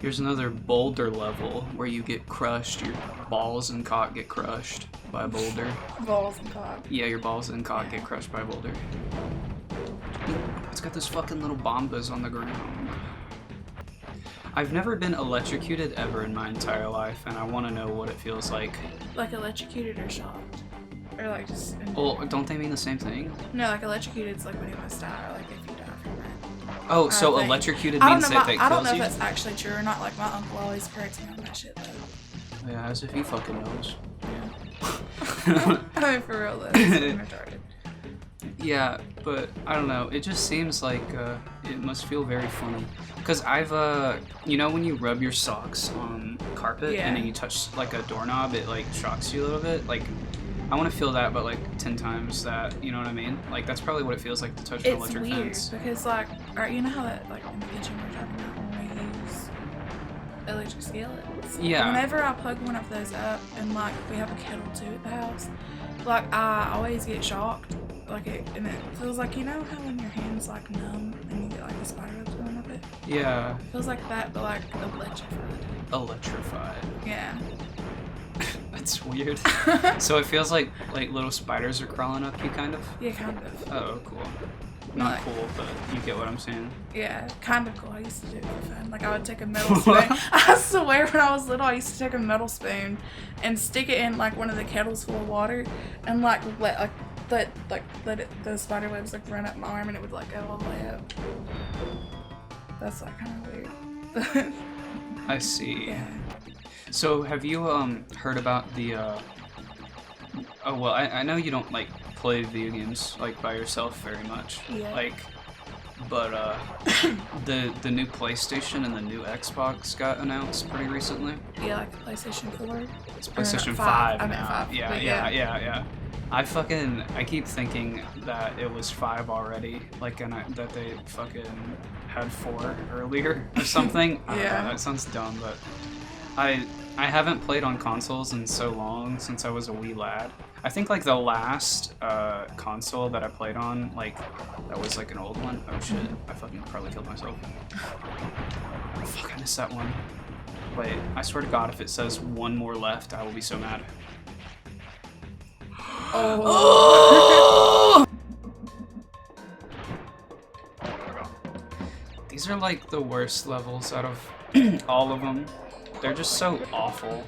Here's another boulder level where you get crushed. Your balls and cock get crushed by a boulder. Balls and cock. Yeah, your balls and cock get crushed by a boulder. It's got those fucking little bombas on the ground. I've never been electrocuted ever in my entire life, and I want to know what it feels like. Like electrocuted or shocked? Or like just... Well, don't they mean the same thing? No, like electrocuted is like when you must die, or like if you die from it. Oh, so electrocuted means that it kills you? I don't know if that's actually true or not. Like, my uncle always corrects me on that shit, though. Yeah, as if he fucking knows. Yeah. I mean, for real, though. It's retarded. Yeah, but I don't know. It just seems like it must feel very funny. Because I've, you know when you rub your socks on carpet and then you touch, like, a doorknob, it, like, shocks you a little bit? Like, I want to feel that, but, like, 10 times that, you know what I mean? Like, that's probably what it feels like to touch an electric fence. It's weird, because, like, you know how that, like, in the kitchen we're talking about when we use electric skillets? Yeah. Whenever I plug one of those up, and, like, we have a kettle, too, at the house, like, I always get shocked. Like, and it feels like, you know how when your hand's, like, numb, and you get, like, a spider webs going up it? Yeah. It feels like that, but, like, electrified. Electrified. Yeah. That's weird. So it feels like little spiders are crawling up you, kind of? Yeah, kind of. Oh, cool. Not Like, cool, but you get what I'm saying. Yeah, kind of cool. I used to do it for fun. Like, I would take a metal spoon. I swear, when I was little, I used to take a metal spoon and stick it in, like, one of the kettles full of water and, like, let the spider webs, like, run up my arm and it would, like, go all the way up. That's, like, kind of weird. I see. Yeah. So, have you, heard about the, oh, well, I know you don't, like, play video games, like, by yourself very much. Yeah. Like, but, the new PlayStation and the new Xbox got announced pretty recently. Yeah, like PlayStation 4. It's PlayStation 5 I meant now. 5. Yeah. I keep thinking that it was 5 already, like, that they fucking had 4 earlier or something. I don't know, that sounds dumb, but I haven't played on consoles in so long, since I was a wee lad. I think, like, the last console that I played on, like, that was, like, an old one. Oh, shit. I fucking probably killed myself. Fuck, I missed that one. Wait, I swear to God, if it says one more left, I will be so mad. Oh! These are, like, the worst levels out of all of them. They're just so awful.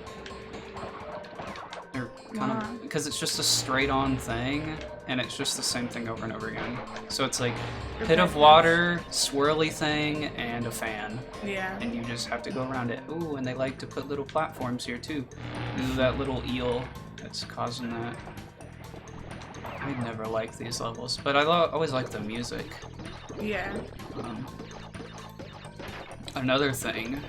They're kind of, because it's just a straight-on thing, and it's just the same thing over and over again. So it's like pit of water, swirly thing, and a fan. Yeah. And you just have to go around it. Ooh, and they like to put little platforms here too. Ooh, that little eel that's causing that. I never liked these levels, but I always liked the music. Yeah. Another thing.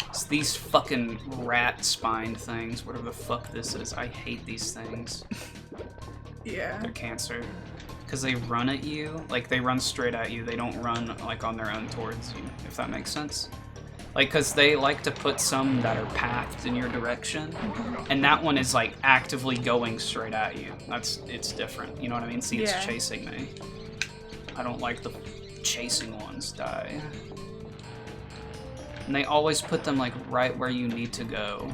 It's these fucking rat spine things, whatever the fuck this is. I hate these things. Yeah. They're cancer. Because they run at you, like they run straight at you. They don't run like on their own towards you, if that makes sense. Like, because they like to put some that are pathed in your direction, and that one is like actively going straight at you. It's different, you know what I mean? See, it's chasing me. I don't like the chasing ones die. And they always put them, like, right where you need to go.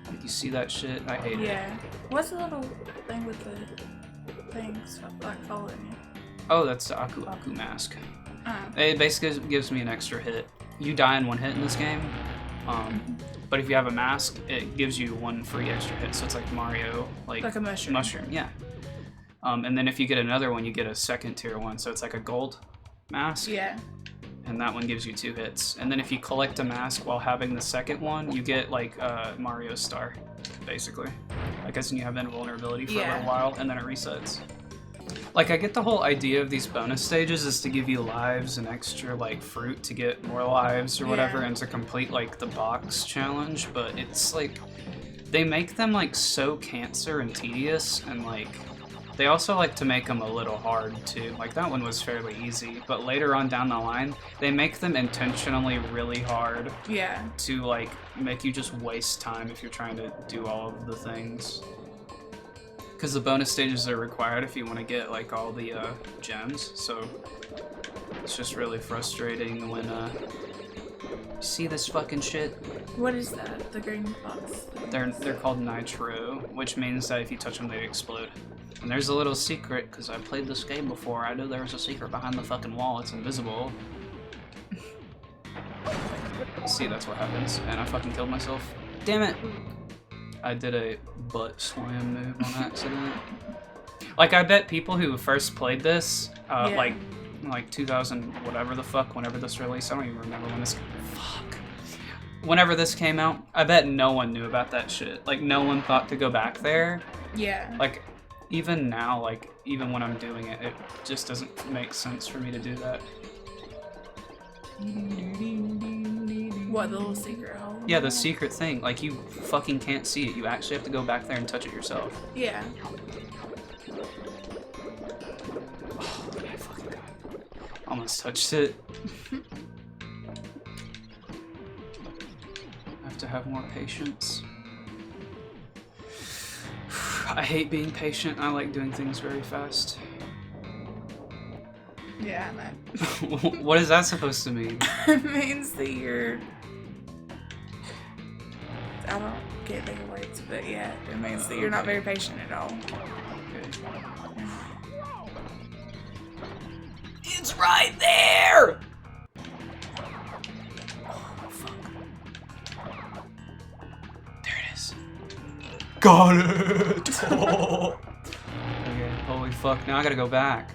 Like, you see that shit? I hate it. Yeah. What's the little thing with the things, like, following you? Oh, that's the Aku mask. It basically gives me an extra hit. You die in one hit in this game, but if you have a mask, it gives you one free extra hit. So it's like Mario, like a mushroom. Yeah. And then if you get another one, you get a second tier one. So it's like a gold mask. Yeah. And that one gives you 2 hits. And then if you collect a mask while having the second one, you get, like, Mario's star, basically. I guess when you have invulnerability for a little while, and then it resets. Like, I get the whole idea of these bonus stages is to give you lives and extra, like, fruit to get more lives or whatever, and to complete, like, the box challenge, but it's, like, they make them, like, so cancer and tedious, and, like, they also like to make them a little hard, too. Like, that one was fairly easy, but later on down the line, they make them intentionally really hard. Yeah. To, like, make you just waste time if you're trying to do all of the things. Because the bonus stages are required if you want to get, like, all the, gems, so it's just really frustrating when, See this fucking shit? What is that? The green box? They're called nitro, which means that if you touch them, they explode. And there's a little secret, because I played this game before. I knew there was a secret behind the fucking wall. It's invisible. See, that's what happens. And I fucking killed myself. Damn it! I did a butt slam move on accident. Like, I bet people who first played this, like 2000 whatever the fuck, whenever this released, I don't even remember when this, whenever this came out, I bet no one knew about that shit. Like, no one thought to go back there. Yeah. Like, even now, like, even when I'm doing it, it just doesn't make sense for me to do that. What, the little secret hole? Yeah, the secret thing. Like, you fucking can't see it. You actually have to go back there and touch it yourself. Yeah. Oh, my fucking god. Almost touched it. I have to have more patience. I hate being patient. I like doing things very fast. Yeah, I know. What is that supposed to mean? It means that you're... I can't think of words, but yeah, it means that you're not very patient at all. Okay. It's right there! Oh, fuck. There it is. Got it! Oh. Okay, holy fuck, now I gotta go back.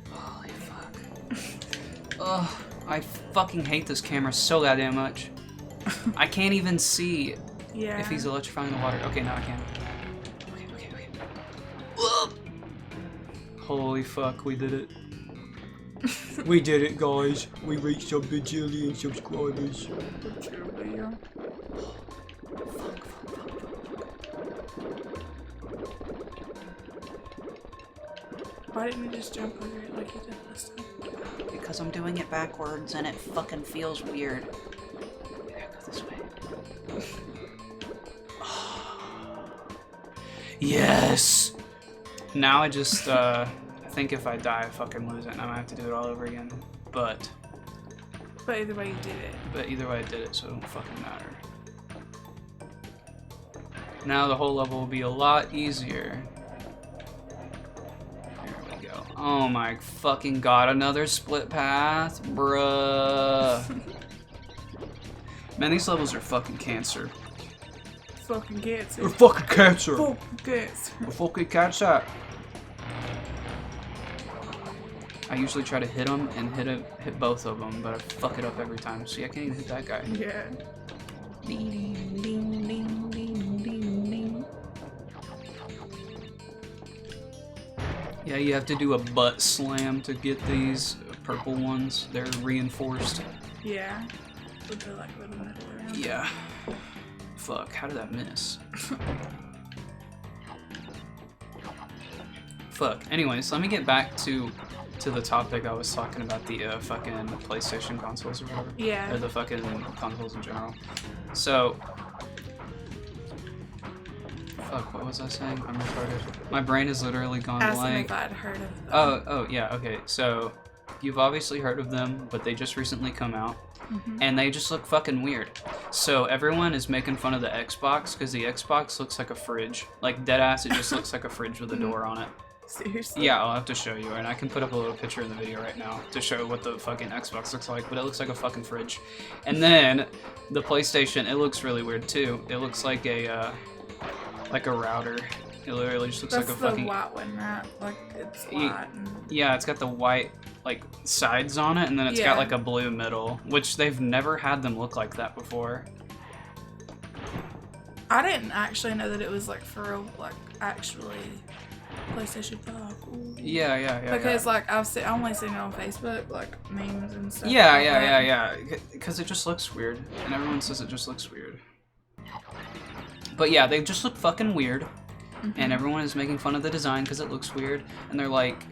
Holy fuck. Ugh, I fucking hate this camera so goddamn much. I can't even see if he's electrifying the water. Okay, now I can. Okay. Ugh. Holy fuck, we did it. We did it, guys. We reached a bajillion subscribers. Why didn't you just jump over it like you did this time? Because I'm doing it backwards and it fucking feels weird. Okay, go this way. Yes! Now I just, I think if I die, I fucking lose it and I'm gonna have to do it all over again. But either way you did it. But either way I did it, so it don't fucking matter. Now the whole level will be a lot easier. Oh my fucking god, another split path? Bruh. Man, these levels are fucking cancer. Fucking cancer. They're fucking cancer. Fucking cancer. They're fucking cancer. I usually try to hit them and hit both of them, but I fuck it up every time. See, I can't even hit that guy. Yeah. Ding, ding, ding, ding, ding, ding. Yeah, you have to do a butt slam to get these purple ones. They're reinforced. Yeah. With the little metal around. Yeah. Fuck, how did that miss? Fuck. Anyways, let me get back to the topic I was talking about, the fucking PlayStation consoles or whatever. Yeah. Or the fucking consoles in general. So... Fuck, what was I saying? I'm retarded. My brain has literally gone blank. If I'd heard of them. Oh, yeah, okay. So, you've obviously heard of them, but they just recently come out. And they just look fucking weird. So, everyone is making fun of the Xbox, because the Xbox looks like a fridge. Like, deadass, it just looks like a fridge with a door on it. Seriously? Yeah, I'll have to show you, and I can put up a little picture in the video right now to show what the fucking Xbox looks like, but it looks like a fucking fridge. And then, the PlayStation, it looks really weird, too. It looks like a router. It literally just looks like a fucking... That's the white one, right? Like, it's white. Yeah, it's got the white, like, sides on it, and then it's got, like, a blue middle, which they've never had them look like that before. I didn't actually know that it was, like, for real, like, actually PlayStation 5. Ooh. Yeah. Because, like, I've only seen it on Facebook, like, memes and stuff. Yeah. Because it just looks weird, and everyone says it just looks weird. But yeah, they just look fucking weird. and everyone is making fun of the design because it looks weird. And they're like,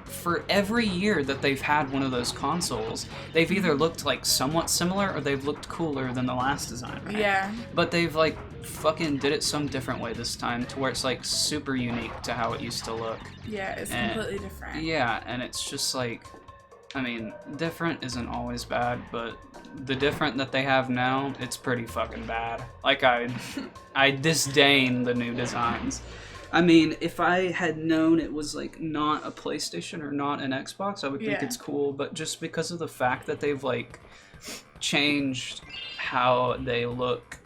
for every year that they've had one of those consoles, they've either looked like somewhat similar or they've looked cooler than the last design, right? Yeah. But they've like fucking did it some different way this time to where it's like super unique to how it used to look. Yeah, it's completely different. Yeah, and it's just like, I mean, different isn't always bad, but the different that they have now, it's pretty fucking bad. Like, I disdain the new designs. I mean, if I had known it was, like, not a PlayStation or not an Xbox, I would think it's cool, but just because of the fact that they've, like, changed how they look,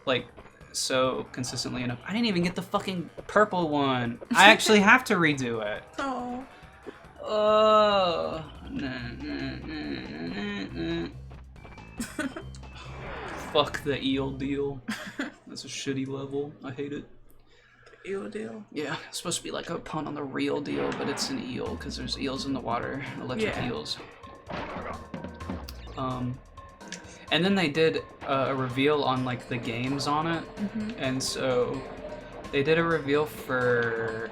like, so consistently enough. I didn't even get the fucking purple one. I actually have to redo it. Oh. Oh. Fuck the eel deal. That's a shitty level. I hate it. The eel deal? Yeah, it's supposed to be like a pun on the real deal, but it's an eel because there's eels in the water. Electric eels. And then they did a reveal on like the games on it. And so they did a reveal for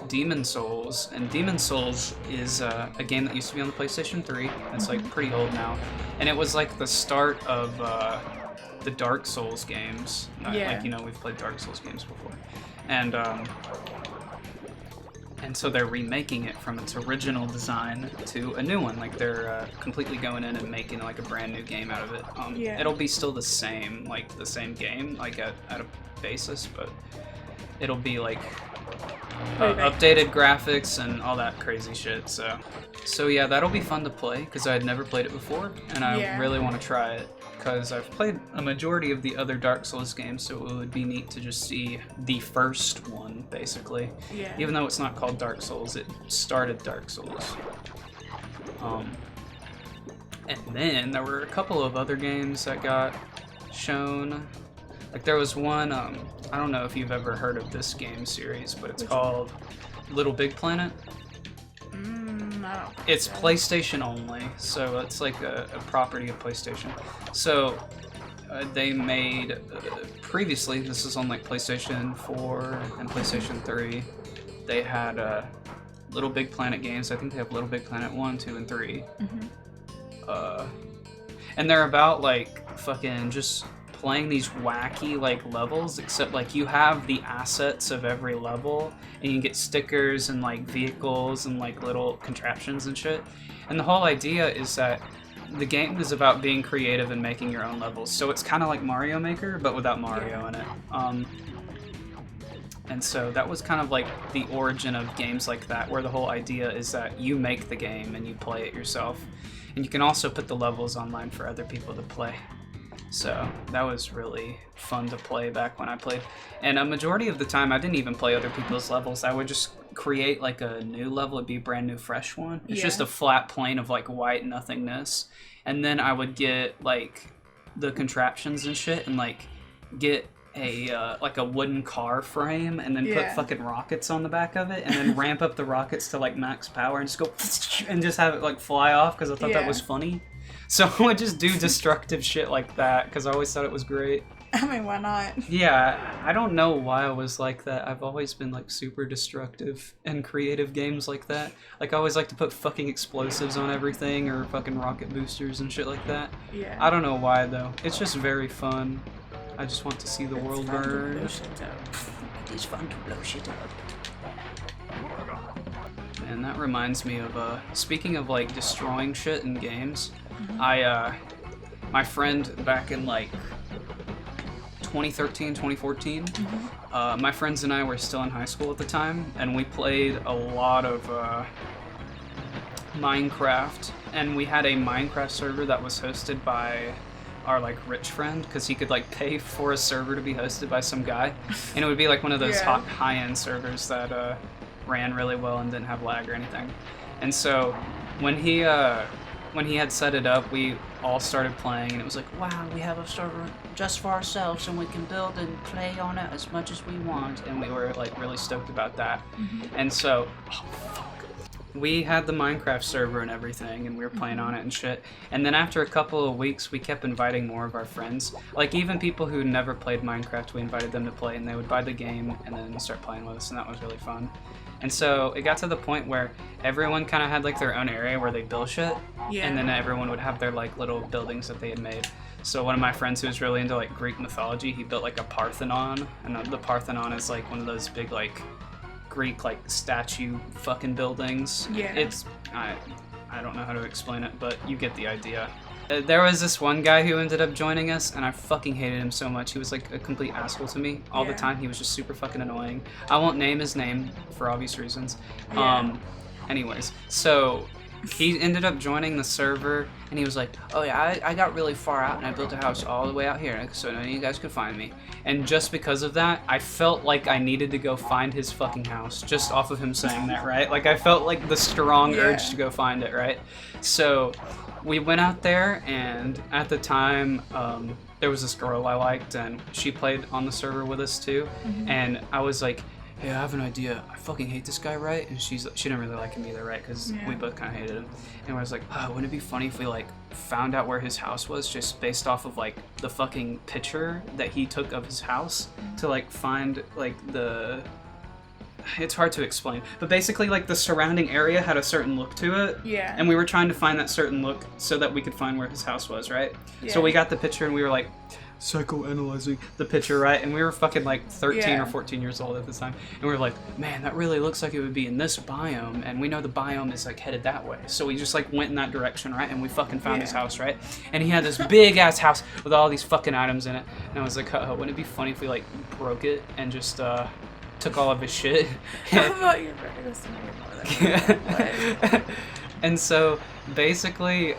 Demon Souls, and Demon Souls is a game that used to be on the PlayStation 3. It's like pretty old now, and it was like the start of the Dark Souls games. Like, you know, we've played Dark Souls games before, and so they're remaking it from its original design to a new one. Like they're completely going in and making like a brand new game out of it. It'll be still the same, like the same game, like at a basis, but it'll be like updated graphics and all that crazy shit. So yeah, that'll be fun to play because I had never played it before, and I really want to try it because I've played a majority of the other Dark Souls games, so it would be neat to just see the first one, basically. Yeah. Even though it's not called Dark Souls, it started Dark Souls. And then there were a couple of other games that got shown. Like there was one, I don't know if you've ever heard of this game series, but it's called Little Big Planet. No. It's PlayStation only, so it's like a property of PlayStation. So they made, previously, this is on like PlayStation 4 and PlayStation 3, they had Little Big Planet games. I think they have Little Big Planet 1, 2, and 3. And they're about like fucking just playing these wacky like levels, except like you have the assets of every level and you can get stickers and like vehicles and like little contraptions and shit. And the whole idea is that the game is about being creative and making your own levels. So it's kind of like Mario Maker, but without Mario in it. And so that was kind of like the origin of games like that, where the whole idea is that you make the game and you play it yourself. And you can also put the levels online for other people to play. So that was really fun to play back when I played. And a majority of the time, I didn't even play other people's levels. I would just create like a new level. It'd be a brand new, fresh one. It's just a flat plane of like white nothingness. And then I would get like the contraptions and shit and like get a like a wooden car frame and then put fucking rockets on the back of it and then ramp up the rockets to like max power and just go and just have it like fly off because I thought that was funny. So I would just do destructive shit like that because I always thought it was great. I mean, why not? Yeah, I don't know why I was like that. I've always been like super destructive in creative games like that. Like I always like to put fucking explosives on everything or fucking rocket boosters and shit like that. Yeah. I don't know why though. It's just very fun. I just want to see the world burn. It is fun to blow shit up. And that reminds me of, speaking of like destroying shit in games, my friend back in like 2013, 2014, my friends and I were still in high school at the time, and we played a lot of Minecraft, and we had a Minecraft server that was hosted by our like rich friend because he could like pay for a server to be hosted by some guy, and it would be like one of those high-end servers that ran really well and didn't have lag or anything. And so when he had set it up, we all started playing, and it was like, wow, we have a server just for ourselves and we can build and play on it as much as we want, and we were like really stoked about that. And so we had the Minecraft server and everything, and we were playing on it and shit. And then after a couple of weeks, we kept inviting more of our friends. Like, even people who never played Minecraft, we invited them to play, and they would buy the game and then start playing with us, and that was really fun. And so it got to the point where everyone kind of had like their own area where they build shit, and then everyone would have their like little buildings that they had made. So one of my friends who was really into like Greek mythology, he built like a Parthenon, and the Parthenon is like one of those big like Greek like statue fucking buildings. Yeah. It's I don't know how to explain it, but you get the idea. There was this one guy who ended up joining us, and I fucking hated him so much. He was like a complete asshole to me all the time. He was just super fucking annoying. I won't name his name for obvious reasons. Anyways, so he ended up joining the server, and he was like, oh yeah, I got really far out, and I built a house all the way out here, so none of you guys could find me. And just because of that, I felt like I needed to go find his fucking house, just off of him saying that, right? Like, I felt like the strong urge to go find it, right? So we went out there, and at the time, there was this girl I liked, and she played on the server with us too, and I was like, hey, I have an idea. I fucking hate this guy, right? And she didn't really like him either, right? Because we both kind of hated him. And I was like, oh, wouldn't it be funny if we like found out where his house was just based off of like the fucking picture that he took of his house to like find like the... It's hard to explain, but basically like the surrounding area had a certain look to it. Yeah. And we were trying to find that certain look so that we could find where his house was, right? Yeah. So we got the picture and we were like psychoanalyzing the picture, right? And we were fucking like 13 or 14 years old at the time. And we were like, man, that really looks like it would be in this biome. And we know the biome is like headed that way. So we just like went in that direction, right? And we fucking found his house, right? And he had this big ass house with all these fucking items in it. And I was like, oh, wouldn't it be funny if we like broke it and just took all of his shit? I thought you were ready to say more than that. And so basically,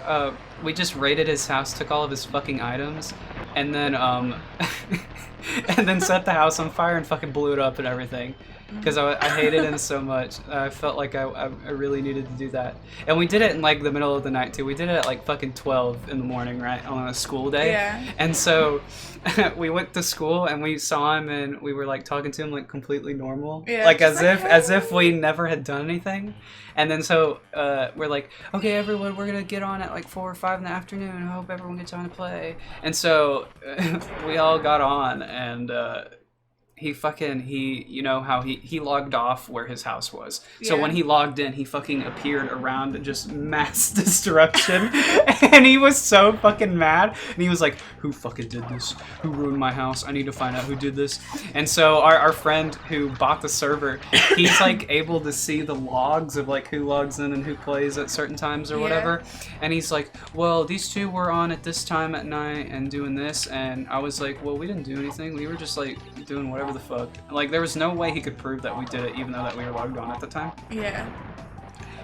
we just raided his house, took all of his fucking items, and then and then set the house on fire and fucking blew it up and everything. Because I hated him so much. I felt like I really needed to do that. And we did it in like the middle of the night too. We did it at like fucking 12 in the morning, right? On a school day. Yeah. And so we went to school and we saw him and we were like talking to him like completely normal. Yeah, like as if we never had done anything. And then so we're like, okay, everyone, we're gonna get on at like 4 or 5 in the afternoon. I hope everyone gets on to play. And so we all got on, and he you know how he logged off where his house was. So when he logged in, he fucking appeared around just mass destruction. And he was so fucking mad. And he was like, who fucking did this? Who ruined my house? I need to find out who did this. And so our friend who bought the server, he's like able to see the logs of like who logs in and who plays at certain times or whatever. And he's like, well, these two were on at this time at night and doing this. And I was like, well, we didn't do anything. We were just like doing whatever the fuck. Like, there was no way he could prove that we did it, even though that we were logged on at the time. Yeah.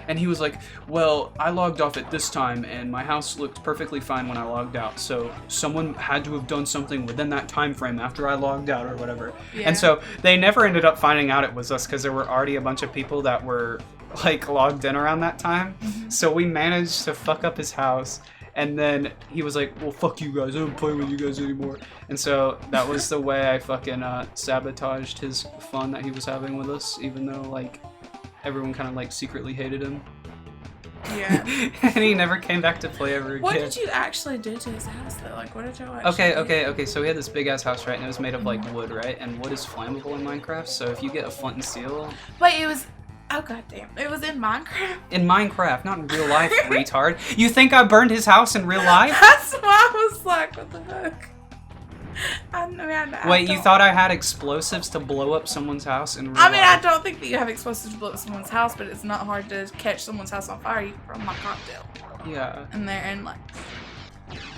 And he was like, well, I logged off at this time, and my house looked perfectly fine when I logged out, so someone had to have done something within that time frame after I logged out or whatever. Yeah. And so they never ended up finding out it was us, because there were already a bunch of people that were, like, logged in around that time. Mm-hmm. So we managed to fuck up his house. And then he was like, well, fuck you guys, I don't play with you guys anymore. And so that was the way I fucking sabotaged his fun that he was having with us, even though, like, everyone kind of, like, secretly hated him. Yeah. And he never came back to play ever again. What did you actually do to his house, though? Like, what did y'all actually do? Okay, so we had this big-ass house, right? And it was made of, like, wood, right? And wood is flammable in Minecraft, so if you get a flint and steel... Wait, it was... Oh, goddamn. It was in Minecraft? In Minecraft, not in real life, retard. You think I burned his house in real life? That's why I was like, what the fuck? Wait, you thought I had explosives to blow up someone's house in real life? I mean, I don't think that you have explosives to blow up someone's house, but it's not hard to catch someone's house on fire. You can throw my cocktail. Yeah. And they're in, like...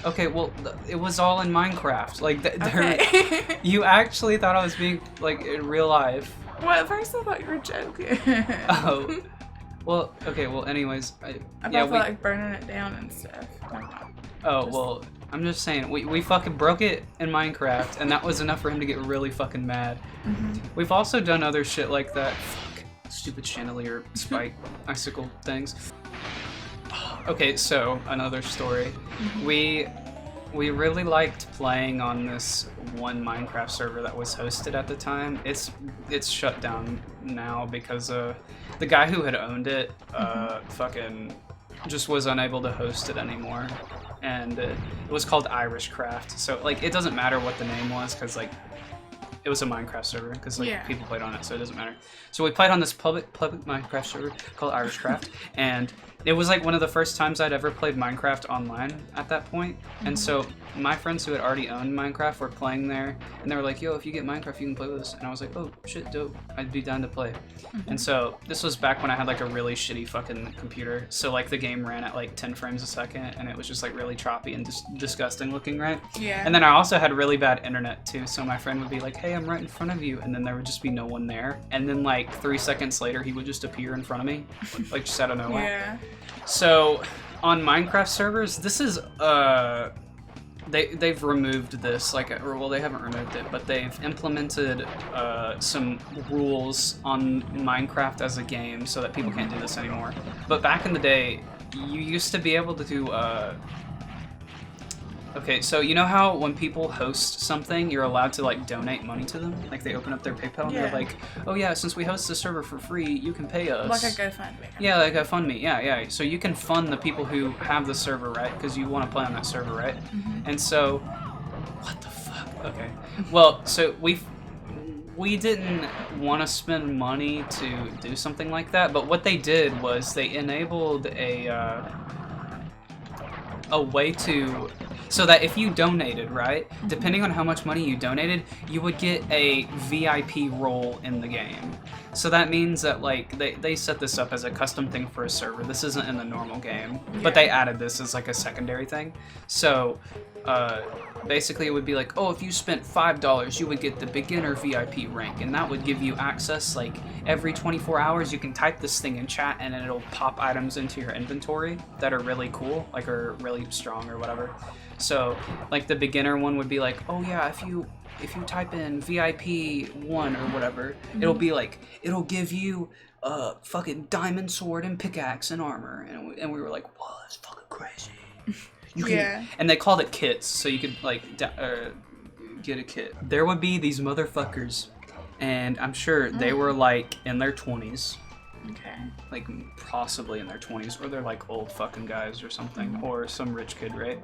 Okay, well, it was all in Minecraft. Like, okay. You actually thought I was being, like, in real life. Well, at first I thought you were joking. Oh. Well, okay, well, anyways. I thought like burning it down and stuff. Oh, well, I'm just saying, we fucking broke it in Minecraft, and that was enough for him to get really fucking mad. Mm-hmm. We've also done other shit like that. Fuck. Stupid chandelier spike icicle things. Okay, so, another story. Mm-hmm. We really liked playing on this one Minecraft server that was hosted at the time. It's shut down now because the guy who had owned it fucking just was unable to host it anymore. And it was called Irish Craft. So like it doesn't matter what the name was because like it was a Minecraft server because like people played on it, so it doesn't matter. So we played on this public Minecraft server called Irish Craft, and it was like one of the first times I'd ever played Minecraft online at that point. And so my friends who had already owned Minecraft were playing there, and they were like, yo, if you get Minecraft, you can play with us. And I was like, oh, shit, dope. I'd be down to play. And so this was back when I had like a really shitty fucking computer. So like the game ran at like 10 frames a second, and it was just like really choppy and disgusting looking, right? Yeah. And then I also had really bad internet too. So my friend would be like, hey, I'm right in front of you. And then there would just be no one there. And then like 3 seconds later, he would just appear in front of me, like just out of nowhere. Yeah. So on Minecraft servers, this is they've removed this, like, or well, they haven't removed it, but they've implemented some rules on Minecraft as a game so that people can't do this anymore. But back in the day, you used to be able to do okay, so you know how when people host something, you're allowed to like donate money to them? Like they open up their PayPal and they're like, oh yeah, since we host the server for free, you can pay us. Like a GoFundMe. Yeah, like a GoFundMe. Yeah. So you can fund the people who have the server, right? Because you want to play on that server, right? And so, what the fuck? Okay. Well, so we didn't want to spend money to do something like that, but what they did was they enabled a way to, so that if you donated, right, depending on how much money you donated, you would get a VIP role in the game. So that means that like they set this up as a custom thing for a server. This isn't in the normal game, but they added this as like a secondary thing. So basically it would be like, oh, if you spent $5, you would get the beginner VIP rank, and that would give you access like every 24 hours. You can type this thing in chat and it'll pop items into your inventory that are really cool, like are really strong or whatever. So like the beginner one would be like, oh yeah, if you type in VIP 1 or whatever, it'll be like, it'll give you a fucking diamond sword and pickaxe and armor, and we were like, whoa, that's fucking crazy. You can, and they called it kits, so you could like get a kit. There would be these motherfuckers, and I'm sure they were like in their 20s. Okay. Like possibly in their 20s, or they're like old fucking guys or something, or some rich kid, right?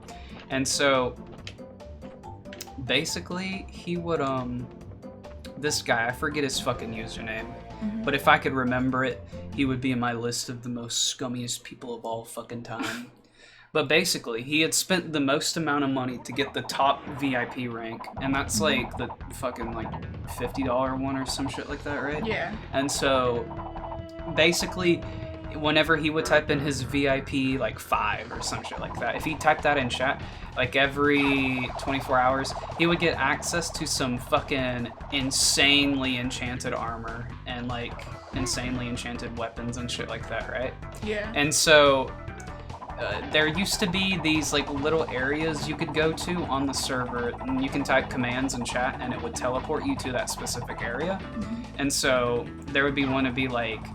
And so basically he would this guy, I forget his fucking username, but if I could remember it, he would be in my list of the most scummiest people of all fucking time. But basically, he had spent the most amount of money to get the top VIP rank, and that's like the fucking like $50 one or some shit like that, right? Yeah. And so basically, whenever he would type in his VIP like 5 or some shit like that, if he typed that in chat, like every 24 hours, he would get access to some fucking insanely enchanted armor and like insanely enchanted weapons and shit like that, right? Yeah. And so there used to be these like little areas you could go to on the server, and you can type commands in chat and it would teleport you to that specific area. And so there would be one to be like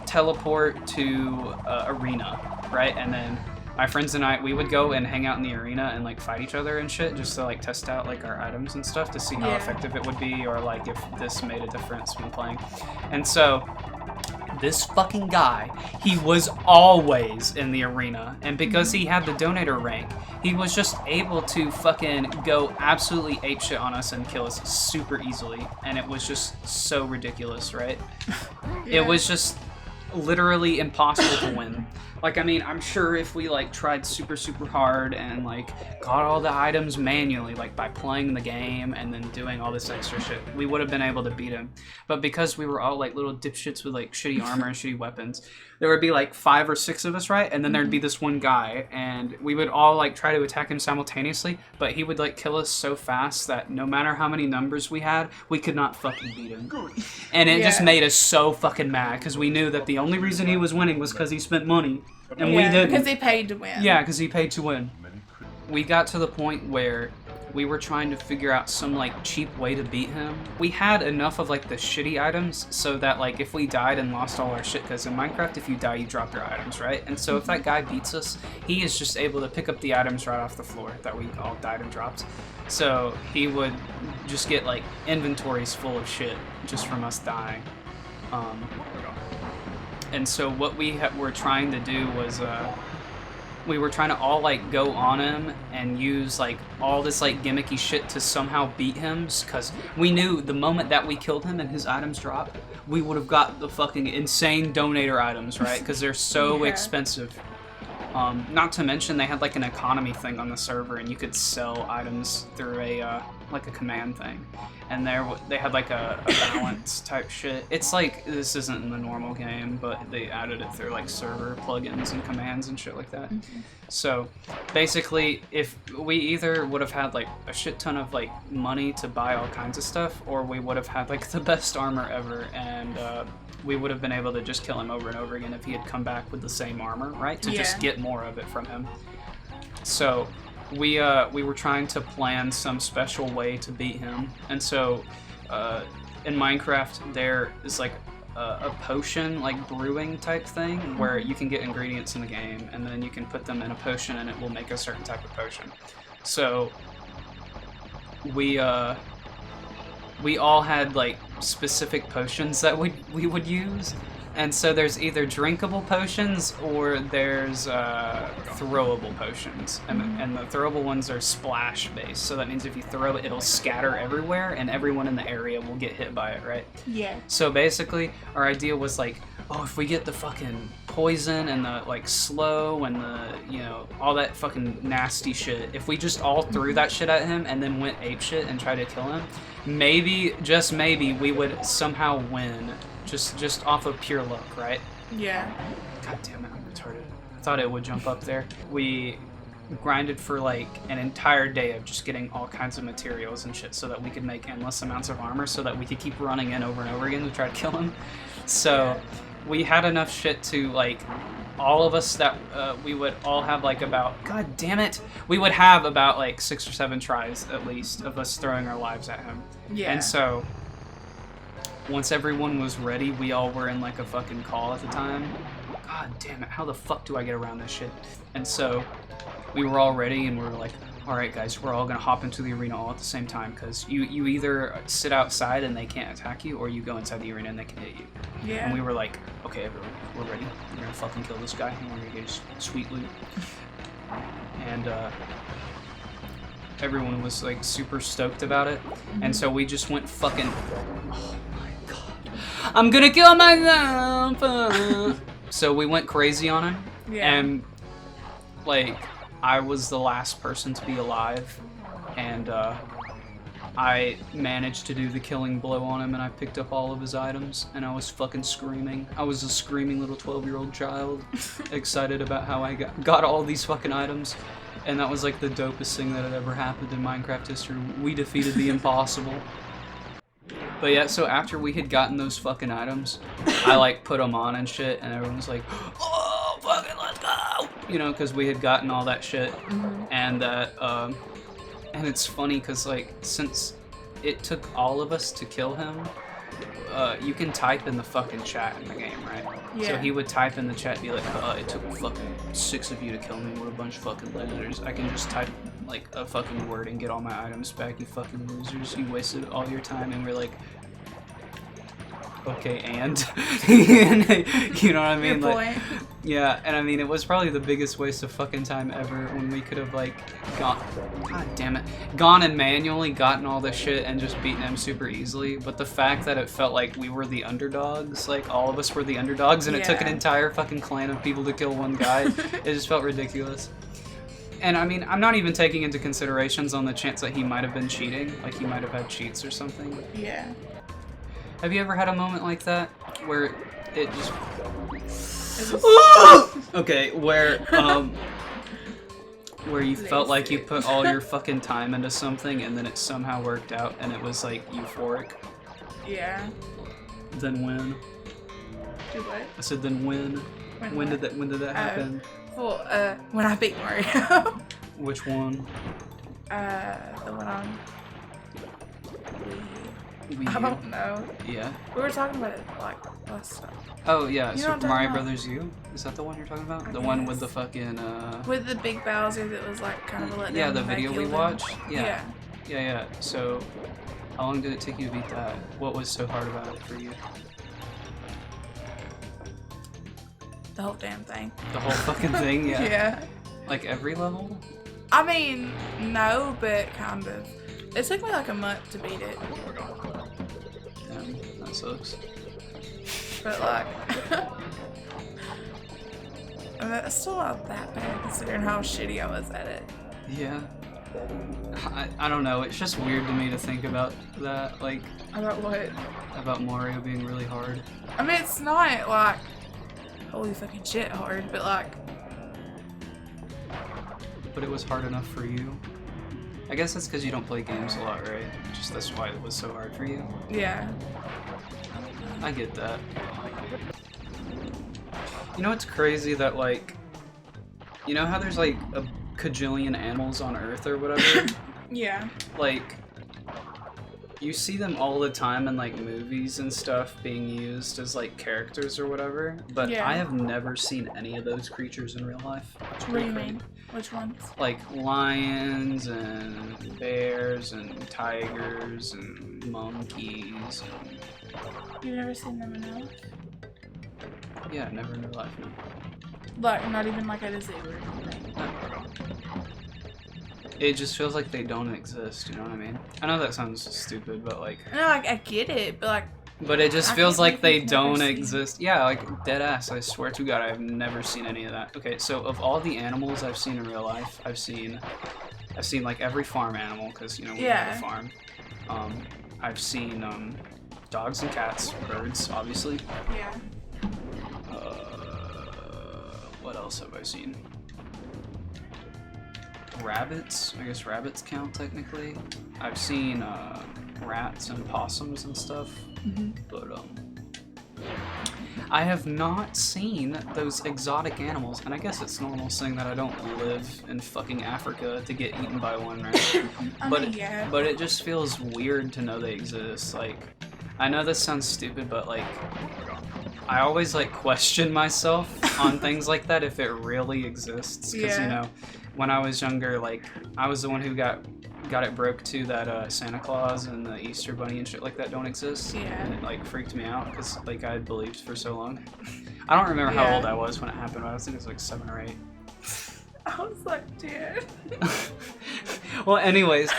teleport to arena, right? And then my friends and I, we would go and hang out in the arena and like fight each other and shit, just to like test out like our items and stuff to see how effective it would be, or like if this made a difference when playing. And so this fucking guy, he was always in the arena, and because he had the donator rank, he was just able to fucking go absolutely apeshit on us and kill us super easily, and it was just so ridiculous, right? It was just literally impossible to win. Like, I mean, I'm sure if we like tried super hard and like got all the items manually, like by playing the game and then doing all this extra shit, we would have been able to beat him. But because we were all like little dipshits with like shitty armor and shitty weapons, there would be like 5 or 6 of us, right? And then there'd be this one guy, and we would all like try to attack him simultaneously, but he would like kill us so fast that no matter how many numbers we had, we could not fucking beat him. And it just made us so fucking mad, because we knew that the only reason he was winning was because he spent money. And we didn't. Because he paid to win. Yeah, because he paid to win. We got to the point where we were trying to figure out some like cheap way to beat him. We had enough of like the shitty items so that like if we died and lost all our shit, because in Minecraft if you die you drop your items, right? And so if that guy beats us, he is just able to pick up the items right off the floor that we all died and dropped. So he would just get like inventories full of shit just from us dying. And so what we were trying to do was we were trying to all like go on him and use like all this like gimmicky shit to somehow beat him, because we knew the moment that we killed him and his items dropped, we would have got the fucking insane donator items, right? Because they're so expensive. Not to mention they had like an economy thing on the server, and you could sell items through a like a command thing, and they had like a balance type shit. It's like, this isn't in the normal game, but they added it through like server plugins and commands and shit like that. So basically, if we either would have had like a shit ton of like money to buy all kinds of stuff, or we would have had like the best armor ever, and we would have been able to just kill him over and over again if he had come back with the same armor, right? To just get more of it from him. So we were trying to plan some special way to beat him, and so in Minecraft there is like a potion like brewing type thing where you can get ingredients in the game and then you can put them in a potion and it will make a certain type of potion. So we all had like specific potions that we would use, and so there's either drinkable potions or there's throwable potions, and the throwable ones are splash based, so that means if you throw it, it'll scatter everywhere and everyone in the area will get hit by it, right? Yeah. So basically our idea was like, oh, if we get the fucking poison and the like slow and the, you know, all that fucking nasty shit, if we just all threw that shit at him and then went apeshit and tried to kill him, maybe, just maybe, we would somehow win, just off of pure luck, right? Yeah. God damn it, I'm retarded. I thought it would jump up there. We grinded for like an entire day of just getting all kinds of materials and shit so that we could make endless amounts of armor so that we could keep running in over and over again to try to kill him. So we had enough shit to like, all of us that we would all have like about, god damn it, we would have about like 6 or 7 tries at least of us throwing our lives at him. Yeah. And so once everyone was ready, we all were in like a fucking call at the time. God damn it, how the fuck do I get around this shit? And so we were all ready and we were like, all right guys, we're all gonna hop into the arena all at the same time, because you either sit outside and they can't attack you, or you go inside the arena and they can hit you. Yeah. And we were like, okay everyone, we're ready. We're gonna fucking kill this guy and we're gonna get his sweet loot. And everyone was like super stoked about it. And so we just went fucking, oh my god, I'm gonna kill myself. So we went crazy on him. Yeah. And like, I was the last person to be alive, and I managed to do the killing blow on him, and I picked up all of his items, and I was fucking screaming. I was a screaming little 12-year-old child, excited about how I got all these fucking items, and that was like the dopest thing that had ever happened in Minecraft history. We defeated the impossible. But yeah, so after we had gotten those fucking items, I like put them on and shit, and everyone was like, oh, fucking let's go! You know, because we had gotten all that shit, and that, and it's funny because like, since it took all of us to kill him, you can type in the fucking chat in the game, right? Yeah. So he would type in the chat, be like, it took fucking 6 of you to kill me, we're a bunch of fucking losers. I can just type like a fucking word and get all my items back, you fucking losers. You wasted all your time, and we're like, okay, and you know what I mean? Like, yeah, and I mean, it was probably the biggest waste of fucking time ever when we could have like god damn it, gone and manually gotten all this shit and just beaten him super easily. But the fact that it felt like we were the underdogs, like all of us were the underdogs, and it took an entire fucking clan of people to kill one guy, it just felt ridiculous. And I mean, I'm not even taking into considerations on the chance that he might have been cheating, like he might have had cheats or something. Yeah. Have you ever had a moment like that where it just okay, where you felt like you put all your fucking time into something and then it somehow worked out and it was like euphoric? Yeah. Then when? Do what? I said then when? When did that happen? Well, when I beat Mario. Which one? The one on Wii I U? don't know. Yeah. We were talking about it like last time. Oh yeah, You know what Super I'm Mario talking Brothers U? Is that the one you're talking about? I The one guess. with the fucking With the big Bowser that was like kind of a letdown. yeah, the when they video we killed him. watched? Yeah. Yeah. So how long did it take you to beat that? What was so hard about it for you? The whole damn thing. The whole fucking thing, yeah. Yeah. Like every level? I mean, no, but kind of. It took me like a month to beat it. Damn, that sucks. But like, I mean, that's still not that bad considering how shitty I was at it. Yeah. I don't know, it's just weird to me to think about that, like, About what? about Mario being really hard. I mean, it's not like holy fucking shit hard, but like, But it was hard enough for you. I guess that's because you don't play games a lot, right? Just that's why it was so hard for you. yeah. I get that. You know what's crazy that like, you know how there's like a kajillion animals on Earth or whatever? Yeah. Like, you see them all the time in like movies and stuff being used as like characters or whatever, but Yeah. I have never seen any of those creatures in real life. It's What do pretty you crazy. mean? Which ones? Like lions and bears and tigers and monkeys and You've never seen them in real life? yeah, never in real life, no. Like, not even like at a zoo or anything. It just feels like they don't exist, you know what I mean? I know that sounds stupid, but like... No, like, I get it, but like, But it just I feels can't like they believe you've never don't seen- exist. Yeah, like, dead ass, I swear to God, I've never seen any of that. Okay, so of all the animals I've seen in real life, I've seen like every farm animal, because, you know, we have a farm. I've seen dogs and cats, birds, obviously. yeah. What else have I seen? Rabbits. I guess rabbits count technically. I've seen rats and possums and stuff, but I have not seen those exotic animals. And I guess it's normal saying that I don't live in fucking Africa to get eaten by one, right? I but mean, yeah. but it just feels weird to know they exist. Like, I know this sounds stupid, but like, I always like question myself on things like that if it really exists. Because you know, when I was younger, like I was the one who got it broke to that Santa Claus and the Easter Bunny and shit like that don't exist. Yeah. And it like freaked me out because like I had believed for so long. I don't remember how old I was when it happened, but I think it was like 7 or 8. I was like, dude. Well, anyways,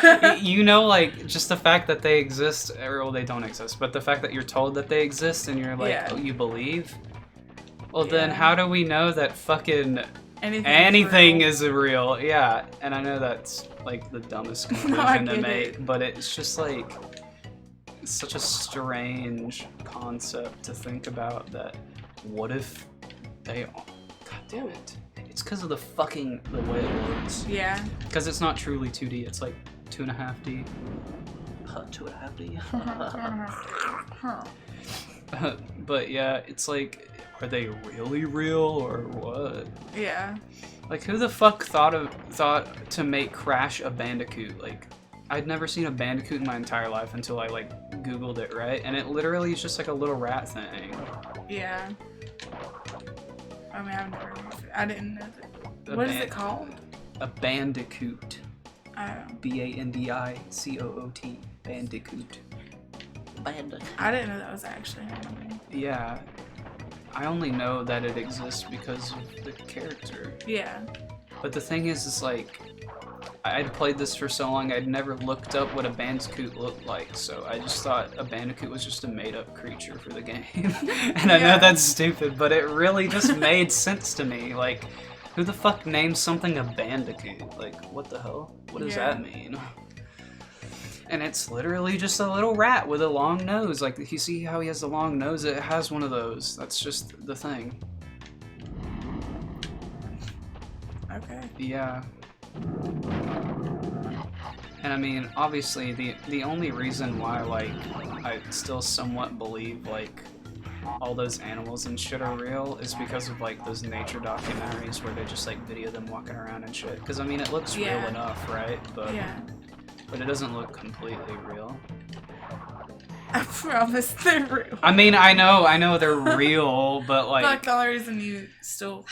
you know, like, just the fact that they exist, or well, they don't exist, but the fact that you're told that they exist and you're like, oh, you believe? Well, then how do we know that fucking anything is real? Yeah, and I know that's, like, the dumbest conclusion to make, but it's just, like, it's such a strange concept to think about that what if they are... God damn it. It's because of the way it looks. Yeah. Because it's not truly 2D, it's like 2.5D. 2.5D. But yeah, it's like, are they really real or what? Yeah. Like, who the fuck thought to make Crash a Bandicoot? Like, I'd never seen a Bandicoot in my entire life until I like Googled it, right? And it literally is just like a little rat thing. Yeah. I mean, I've never. I didn't know that. What is it called? A Bandicoot. Oh. Bandicoot. Bandicoot. I didn't know that was actually a name. Yeah. I only know that it exists because of the character. Yeah. But the thing is like, I'd played this for so long, I'd never looked up what a Bandicoot looked like, so I just thought a Bandicoot was just a made-up creature for the game. And I know that's stupid, but it really just made sense to me. Like, who the fuck names something a Bandicoot? Like, what the hell? What does that mean? And it's literally just a little rat with a long nose. Like, you see how he has the long nose? It has one of those. That's just the thing. Okay. Yeah. And I mean, obviously, the only reason why, like, I still somewhat believe, like, all those animals and shit are real is because of like those nature documentaries where they just like video them walking around and shit. Because I mean, it looks real enough, right? But but it doesn't look completely real. I promise they're real. I mean, I know they're real, but like the only reason you still.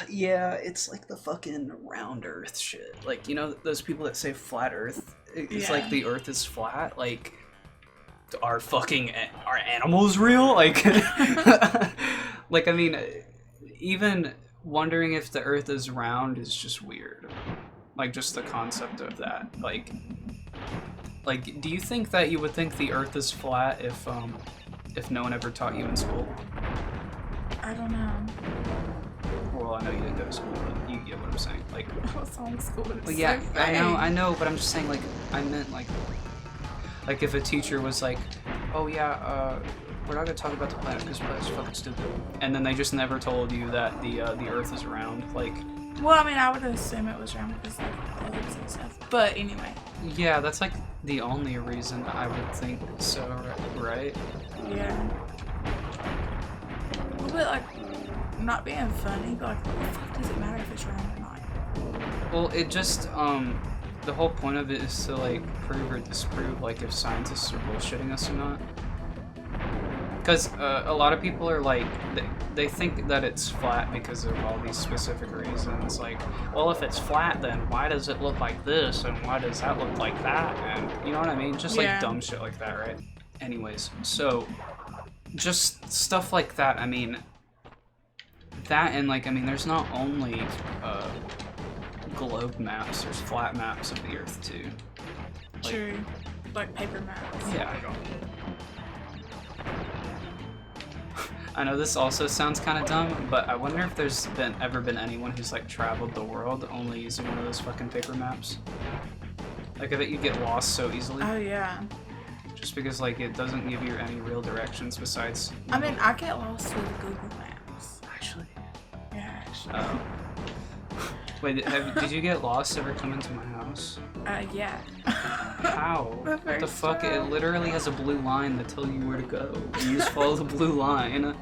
Yeah, it's like the fucking round Earth shit. Like, you know, those people that say flat Earth. It's like the Earth is flat. Like, are animals real? Like, like I mean, even wondering if the Earth is round is just weird. Like, just the concept of that. Like, do you think that you would think the Earth is flat if no one ever taught you in school? I don't know. Well, I know you didn't go to school, but you get what I'm saying. Like, I was on school. Well, yeah, I know, but I'm just saying, like, I meant like if a teacher was like, oh yeah, we're not gonna talk about the planet because the planet's fucking stupid, and then they just never told you that the Earth is round, like. Well, I mean, I would assume it was round because like globes and stuff. But anyway. Yeah, that's like the only reason I would think so, right? Yeah. A little bit like. Not being funny, but like, what the fuck does it matter if it's round or not? Well, it just, the whole point of it is to, like, prove or disprove, like, if scientists are bullshitting us or not. Because, a lot of people are, like, they think that it's flat because of all these specific reasons. Like, well, if it's flat, then why does it look like this, and why does that look like that? And, you know what I mean? Just, like, dumb shit like that, right? Anyways, so, just stuff like that, I mean... That and, like, I mean, there's not only globe maps, there's flat maps of the Earth, too. Like, true. Like paper maps. Yeah. I know this also sounds kind of dumb, but I wonder if there's ever been anyone who's, like, traveled the world only using one of those fucking paper maps. Like, I bet you get lost so easily. Oh, yeah. Just because, like, it doesn't give you any real directions besides... I mean, I get lost with Google Maps. Actually? Yeah, actually. Oh. Wait, did you get lost ever coming to my house? Yeah. How? What the fuck? It literally has a blue line that tells you where to go. You just follow the blue line.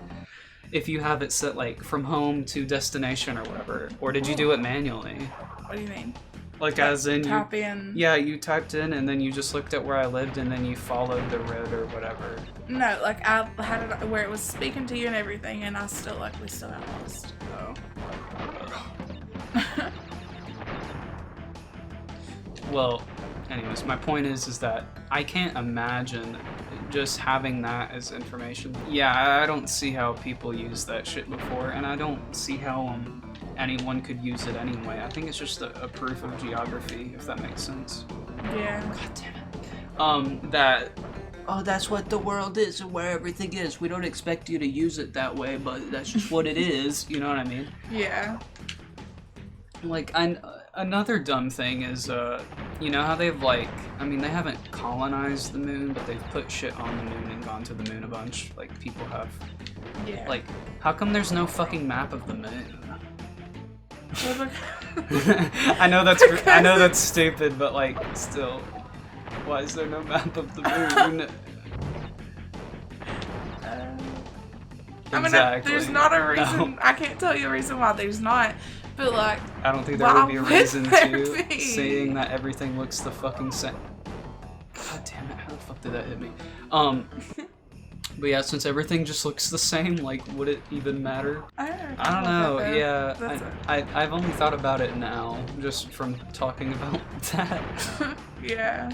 If you have it set, like, from home to destination or whatever. Or did you do it manually? What do you mean? Like, as in type in. Yeah, you typed in and then you just looked at where I lived and then you followed the road or whatever. No, like, I had it where it was speaking to you and everything, and we still got lost. Oh. Well, anyways, my point is that I can't imagine just having that as information. Yeah, I don't see how people use that shit before, and I don't see how anyone could use it anyway. I think it's just a proof of geography, if that makes sense. Yeah. God damn it. That's what the world is and where everything is. We don't expect you to use it that way, but that's just what it is. You know what I mean? Yeah. Like, another dumb thing is, you know how they've, like, I mean, they haven't colonized the moon, but they've put shit on the moon and gone to the moon a bunch. Like, people have. Yeah. Like, how come there's no fucking map of the moon? I know that's stupid, but, like, still. Why is there no map of the moon? I mean, there's not a reason. No. I can't tell you a reason why there's not. But, like, I don't think there would be a reason to saying that everything looks the fucking same. God damn it, how the fuck did that hit me? But yeah, since everything just looks the same, like, would it even matter? I don't know, yeah. I've only thought about it now, just from talking about that. Yeah.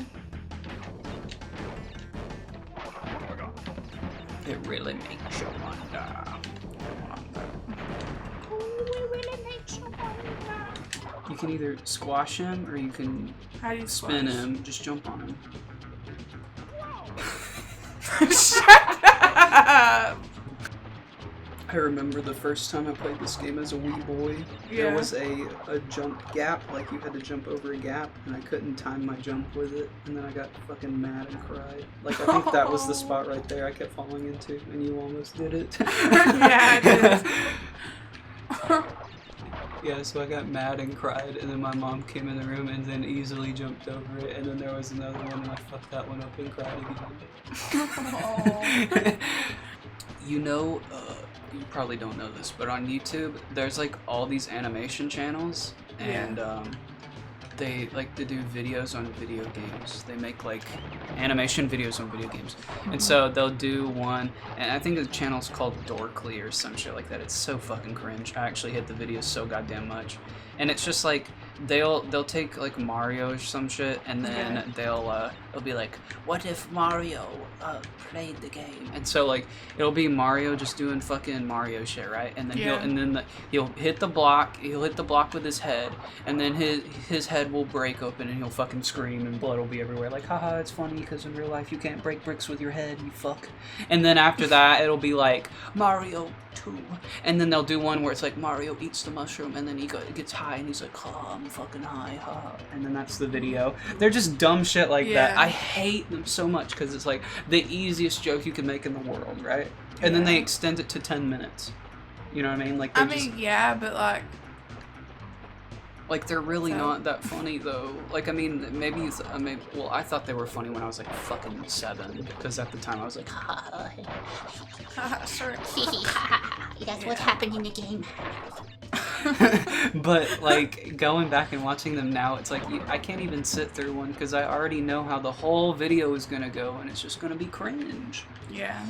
It really makes you wonder. You can either squash him or you can spin him. Just jump on him. Shut up! I remember the first time I played this game as a wee boy. Yeah. There was a jump gap, like you had to jump over a gap, and I couldn't time my jump with it, and then I got fucking mad and cried. Like, I think that was the spot right there I kept falling into, and you almost did it. Yeah, I did. Yeah, so I got mad and cried, and then my mom came in the room and then easily jumped over it, and then there was another one, and I fucked that one up and cried again. You know, you probably don't know this, but on YouTube, there's like all these animation channels, and they like to do videos on video games. They make like animation videos on video games. And so they'll do one, and I think the channel's called Dorkly or some shit like that. It's so fucking cringe. I actually hate the videos so goddamn much. And it's just like they'll take like Mario or some shit, and then they'll be like, what if Mario played the game? And so like it'll be Mario just doing fucking Mario shit, right? And then he'll hit the block with his head, and then his head will break open and he'll fucking scream and blood will be everywhere, like, haha, it's funny because in real life you can't break bricks with your head, you fuck. And then after that it'll be like Mario 2, and then they'll do one where it's like Mario eats the mushroom and then he gets high and he's like, ha, I'm fucking high, ha, and then that's the video. They're just dumb shit like that. I hate them so much because it's like the easiest joke you can make in the world, right? And then they extend it to 10 minutes. You know what I mean? Like, but like they're really not that funny though. Like, I mean, maybe well, I thought they were funny when I was like fucking 7, because at the time I was like, sure. That's what happened in the game. but like going back and watching them now, it's like I can't even sit through one because I already know how the whole video is gonna go, and it's just gonna be cringe. Yeah.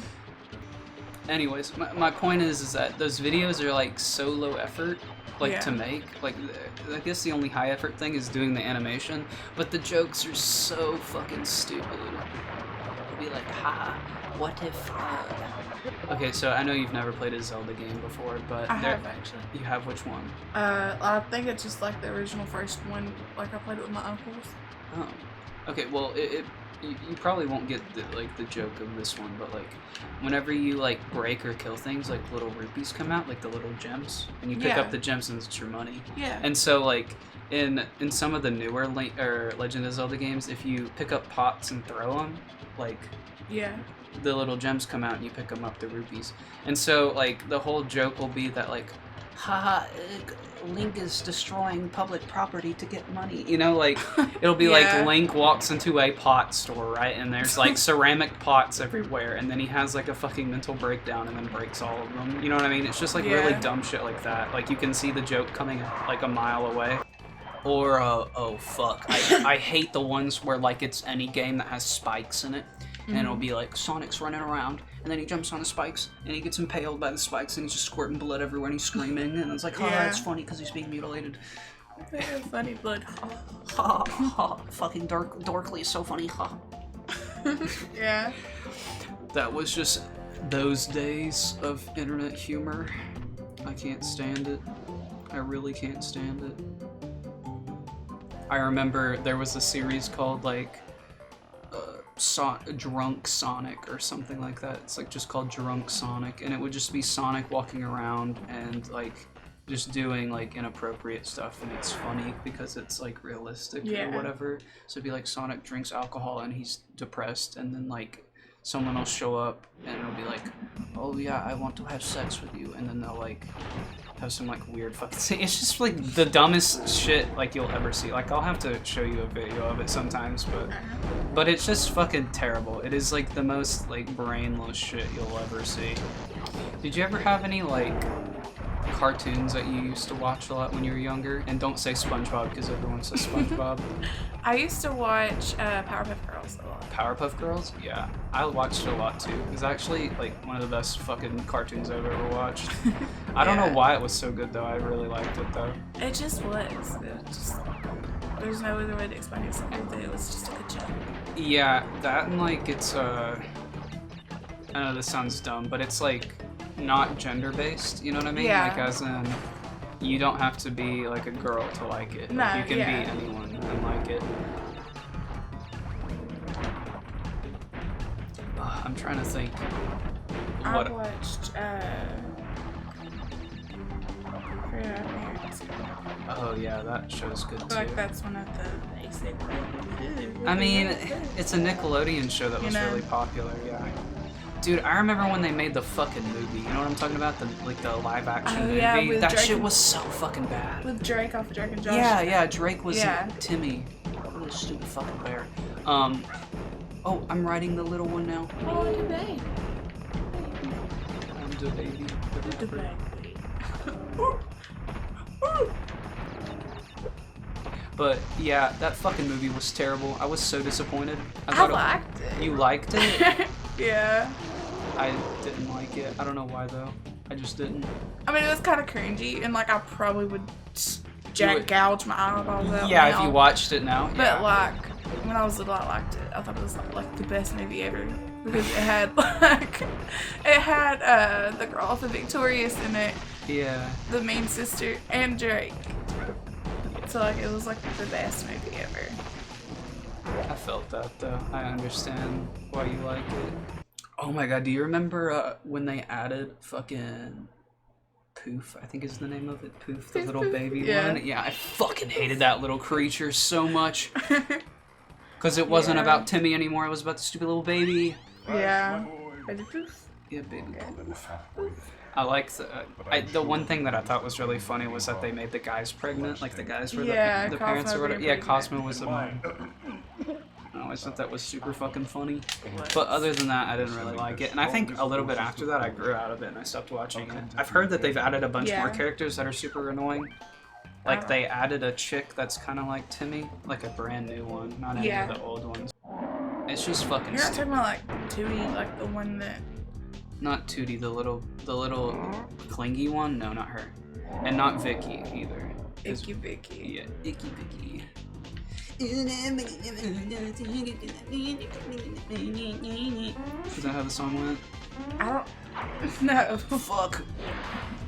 Anyways, my point is that those videos are like so low effort, like to make. Like, I guess the only high effort thing is doing the animation, but the jokes are so fucking stupid. It'll be like, ha, what if? Okay, so I know you've never played a Zelda game before, but I have actually. You have which one? I think it's just like the original first one. Like I played it with my uncles. Oh, okay. Well, you probably won't get the joke of this one, but like whenever you like break or kill things, like little rupees come out, like the little gems, and you pick up the gems and it's your money. Yeah. And so like in some of the newer Legend of Zelda games, if you pick up pots and throw them, like the little gems come out and you pick them up, the rupees. And so like the whole joke will be that like, haha, Link is destroying public property to get money. You know, like, it'll be like Link walks into a pot store, right? And there's like ceramic pots everywhere, and then he has like a fucking mental breakdown and then breaks all of them. You know what I mean? It's just like really dumb shit like that. Like, you can see the joke coming like a mile away. Or, oh fuck, I hate the ones where like it's any game that has spikes in it. And it'll be like, Sonic's running around, and then he jumps on the spikes, and he gets impaled by the spikes, and he's just squirting blood everywhere, and he's screaming, and it's like, oh, that's funny, because he's being mutilated. Funny blood. Ha, ha, fucking Dorkly is so funny, ha. Yeah. That was just those days of internet humor. I can't stand it. I really can't stand it. I remember there was a series called, like, Drunk Sonic or something like that. It's like just called Drunk Sonic, and it would just be Sonic walking around and like just doing like inappropriate stuff, and it's funny because it's like realistic or whatever. So it'd be like Sonic drinks alcohol and he's depressed, and then like someone will show up and it'll be like, oh yeah, I want to have sex with you, and then they'll like have some like weird fucking thing. It's just like the dumbest shit like you'll ever see. Like, I'll have to show you a video of it sometimes, but it's just fucking terrible. It is like the most like brainless shit you'll ever see. Did you ever have any like cartoons that you used to watch a lot when you were younger? And don't say SpongeBob because everyone says SpongeBob. I used to watch Powerpuff Girls a lot. Powerpuff Girls? Yeah, I watched it a lot too. It's actually like one of the best fucking cartoons I've ever watched. I don't know why it was so good though. I really liked it though. It just was. There's no other way to explain it. It was just a good show. Yeah, that and like it's I know this sounds dumb, but it's like not gender based. You know what I mean? Yeah. Like as in, you don't have to be like a girl to like it. No, like, you can be anyone and like it. I'm trying to think. I watched Oh yeah, that show's good too. Like that's one of the basic. I mean, it's a Nickelodeon show that was really popular. Yeah. Dude, I remember when they made the fucking movie. You know what I'm talking about? The live action movie. Yeah, that Drake shit was so fucking bad. With Drake off of Drake and Josh. Yeah, Drake was Timmy. What a stupid fucking bear. Oh, I'm writing the little one now. Oh, look at that. The baby. The baby. But yeah, that fucking movie was terrible. I was so disappointed. I liked it. You liked it? Yeah. I didn't like it. I don't know why though. I just didn't. I mean, it was kind of cringy, and like I probably would gouge my eyeballs out. Yeah, now. if you watched it now. But yeah. like when I was little, I liked it. I thought it was like the best movie ever because it had like the girl off of Victorious in it. Yeah. The main sister and Drake. So like it was like the best movie ever. I felt that though. I understand why you like it. Oh my god, do you remember when they added fucking Poof? I think is the name of it. Poof, the little baby one. Yeah, I fucking hated that little creature so much. Because it wasn't about Timmy anymore, it was about the stupid little baby. Yeah. Baby Poof? Yeah, baby Poof. I like the one thing that I thought was really funny was that they made the guys pregnant, like the guys were the parents or whatever. Yeah, Cosmo was the mom. I always thought that was super fucking funny. But other than that, I didn't really like it. And I think a little bit after that, I grew out of it and I stopped watching it. I've heard that they've added a bunch more characters that are super annoying. Like they added a chick that's kind of like Timmy, like a brand new one, not any of the old ones. It's just fucking You're not talking about like Tootie, like the one that... Not Tootie, the little clingy one? No, not her. And not Vicky either. Icky Vicky. Yeah, Icky Vicky. Is that how the song went? I don't know. Fuck.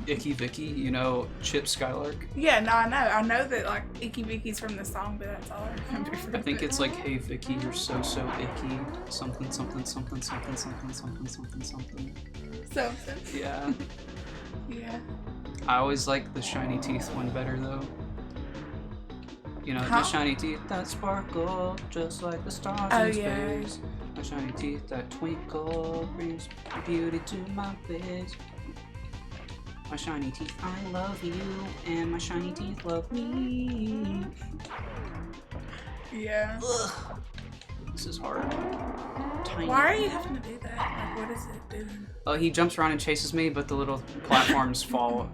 Icky Vicky, you know Chip Skylark? Yeah, no, I know. I know that like Icky Vicky's from the song, but that's all I remember from I think it's like, hey Vicky, you're so icky. Something, something, something, something, something, something, something, something. Something. Yeah. Yeah. I always like the shiny teeth one better though. You know, the shiny teeth that sparkle just like the stars in space. My shiny teeth that twinkle brings beauty to my face. My shiny teeth, I love you, and my shiny teeth love me. Yeah. Ugh. This is hard. Tiny. Why are you having to do that? Like, what is it doing? Oh, he jumps around and chases me, but the little platforms fall.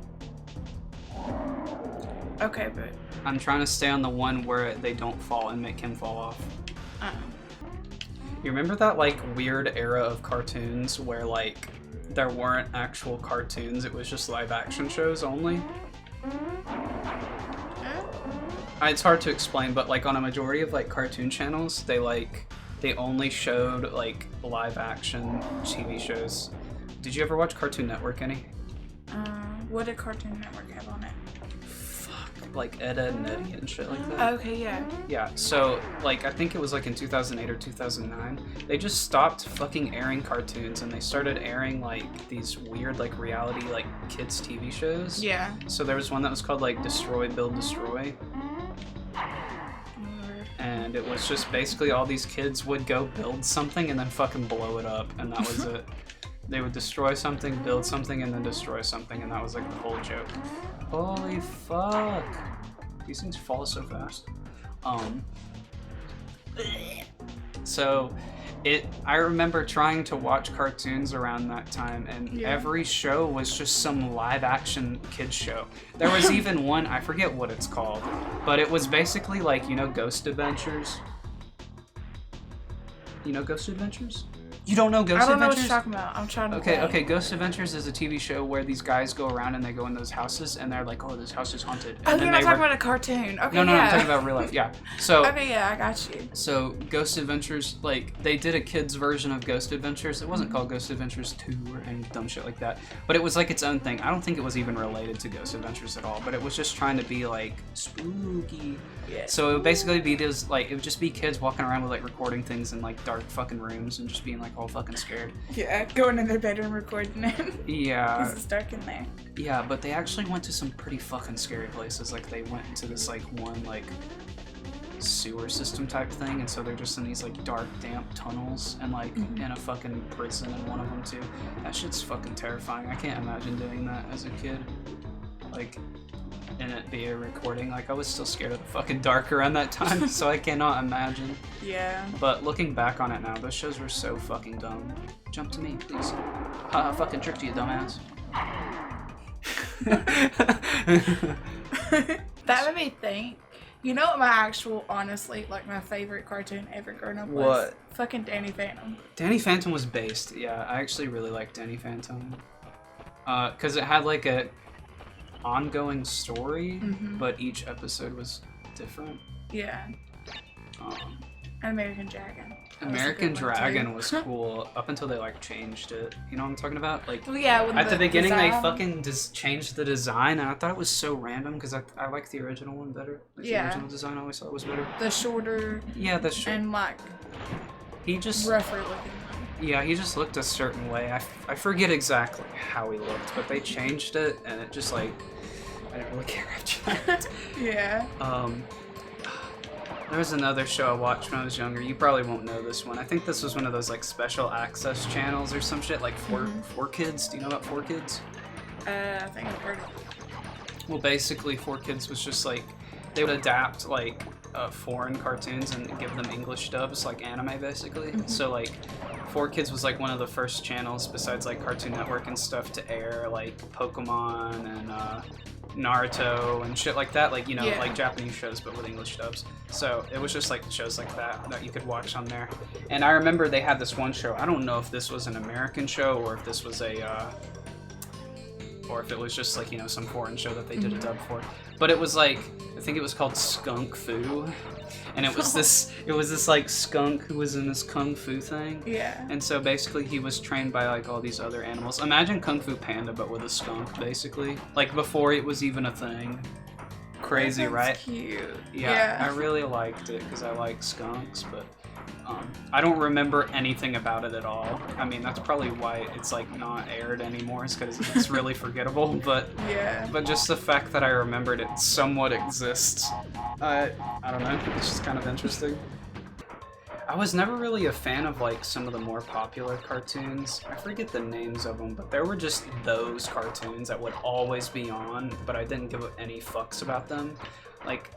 Okay, but... I'm trying to stay on the one where they don't fall and make him fall off. You remember that, like, weird era of cartoons where, like, there weren't actual cartoons, it was just live action shows only? It's hard to explain, but like on a majority of like cartoon channels, they only showed like live action TV shows. Did you ever watch Cartoon Network any? What did Cartoon Network have on it? Fuck, like Ed, Edd and Eddy and shit like that. Okay, yeah. Yeah, so like I think it was like in 2008 or 2009, they just stopped fucking airing cartoons and they started airing like these weird like reality like kids TV shows. Yeah. So there was one that was called like Destroy, Build, Destroy. And it was just basically all these kids would go build something and then fucking blow it up, and that was it. They would destroy something, build something, and then destroy something, and that was like the whole joke. Holy fuck. These things fall so fast. So I remember trying to watch cartoons around that time, and every show was just some live action kids show. There was even one, I forget what it's called, but it was basically like, you know, Ghost Adventures? You know Ghost Adventures? You don't know Ghost Adventures? I don't know what you're talking about. I'm trying to Okay, Ghost Adventures is a TV show where these guys go around and they go in those houses and they're like, oh, this house is haunted. And you're not talking about a cartoon. Okay, No, I'm talking about real life, yeah. So, okay, yeah, I got you. So, Ghost Adventures, like, they did a kid's version of Ghost Adventures. It wasn't called Ghost Adventures 2 or any dumb shit like that. But it was like its own thing. I don't think it was even related to Ghost Adventures at all, but it was just trying to be, like, spooky. Yeah. So it would basically be this, like, it would just be kids walking around with, like, recording things in, like, dark fucking rooms and just being, like, all fucking scared. Yeah, going in their bedroom recording it. Yeah. Because it's dark in there. Yeah, but they actually went to some pretty fucking scary places. Like, they went into this, like, one, like, sewer system type thing, and so they're just in these, like, dark, damp tunnels, and, like, in a fucking prison in one of them, too. That shit's fucking terrifying. I can't imagine doing that as a kid. Like, and it be a recording. Like, I was still scared of the fucking dark around that time, so I cannot imagine. Yeah. But looking back on it now, those shows were so fucking dumb. Jump to me, please. Haha, fucking tricked you, dumbass. That made me think. You know what my actual, honestly, like my favorite cartoon ever growing up was? What? Fucking Danny Phantom. Danny Phantom was based. Yeah, I actually really liked Danny Phantom. Because it had like a ongoing story, but each episode was different. Yeah. And American Dragon. American Dragon was cool up until they like changed it. You know what I'm talking about? Like, well, yeah, at the beginning they fucking just changed the design, and I thought it was so random because I like the original one better. Like, the original design I always thought was better. The shorter. Yeah, the short. And like. He just. Rougher looking. Yeah, he just looked a certain way. I forget exactly how he looked, but they changed it, and it just like I didn't really care after that. Yeah. There was another show I watched when I was younger. You probably won't know this one. I think this was one of those like special access channels or some shit, like for Kids. Do you know about 4Kids? I think I've heard of it. Well, basically 4Kids was just like they would adapt like foreign cartoons and give them English dubs, like anime basically. So like 4Kids was like one of the first channels besides like Cartoon Network and stuff to air like Pokemon and Naruto and shit like that, like, you know, like Japanese shows but with English dubs. So it was just like shows like that you could watch on there. And I remember they had this one show. I don't know if this was an American show or if this was or if it was just like, you know, some foreign show that they did a dub for. But it was like, I think it was called Skunk Fu. And it was this like skunk who was in this kung fu thing. Yeah. And so basically he was trained by like all these other animals. Imagine Kung Fu Panda but with a skunk basically. Like before it was even a thing. Crazy, right? Cute. Yeah, I really liked it because I like skunks, but I don't remember anything about it at all. I mean, that's probably why it's like not aired anymore, is because it's really forgettable. But but just the fact that I remembered it somewhat exists, I don't know. It's just kind of interesting. I was never really a fan of like some of the more popular cartoons. I forget the names of them, but there were just those cartoons that would always be on, but I didn't give any fucks about them. Like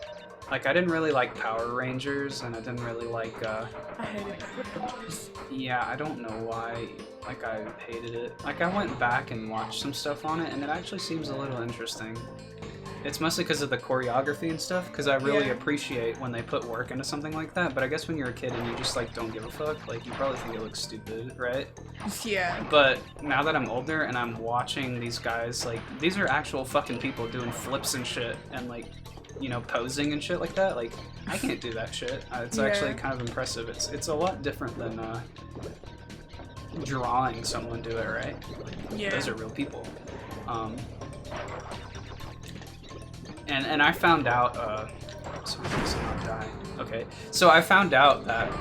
I didn't really like Power Rangers, and I didn't really like, I hated Power Rangers. Yeah, I don't know why, like, I hated it. Like, I went back and watched some stuff on it, and it actually seems a little interesting. It's mostly because of the choreography and stuff, because I really appreciate when they put work into something like that, but I guess when you're a kid and you just, like, don't give a fuck, like, you probably think it looks stupid, right? Yeah. But now that I'm older and I'm watching these guys, like, these are actual fucking people doing flips and shit, and, like, you know, posing and shit like that. Like, I can't do that shit. It's actually kind of impressive. It's a lot different than drawing someone do it, right? Like, those are real people. And I found out. Sorry, I should not die. Okay, so I found out that.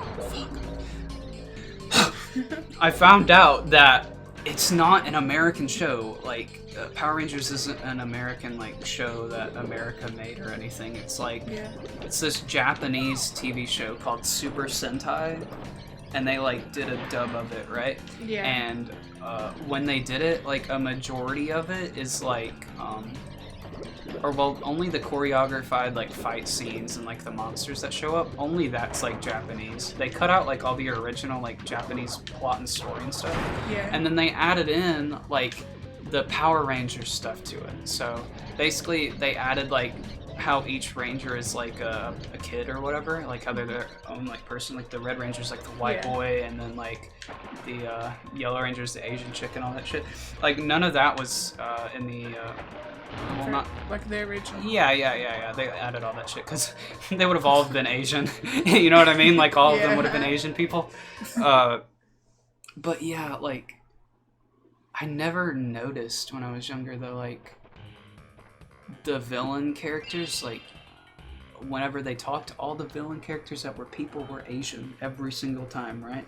I found out that it's not an American show. Like, Power Rangers isn't an American like show that America made or anything. It's like it's this Japanese TV show called Super Sentai, and they like did a dub of it, right? Yeah. And when they did it, like a majority of it is like or well, only the choreographed like fight scenes and like the monsters that show up, only that's like Japanese. They cut out like all the original like Japanese plot and story and stuff. Yeah. And then they added in like the Power Rangers stuff to it. So basically they added like how each ranger is like a kid or whatever, like how they're their own like person. Like the Red Ranger's like the white boy, and then like the Yellow Ranger's the Asian chick and all that shit. Like none of that was in the well, not like the original. Yeah. They added all that shit because they would have all been Asian. You know what I mean? Like all of them would have been Asian people. But yeah, like I never noticed when I was younger though, like the villain characters, like whenever they talked, all the villain characters that were people were Asian every single time, right?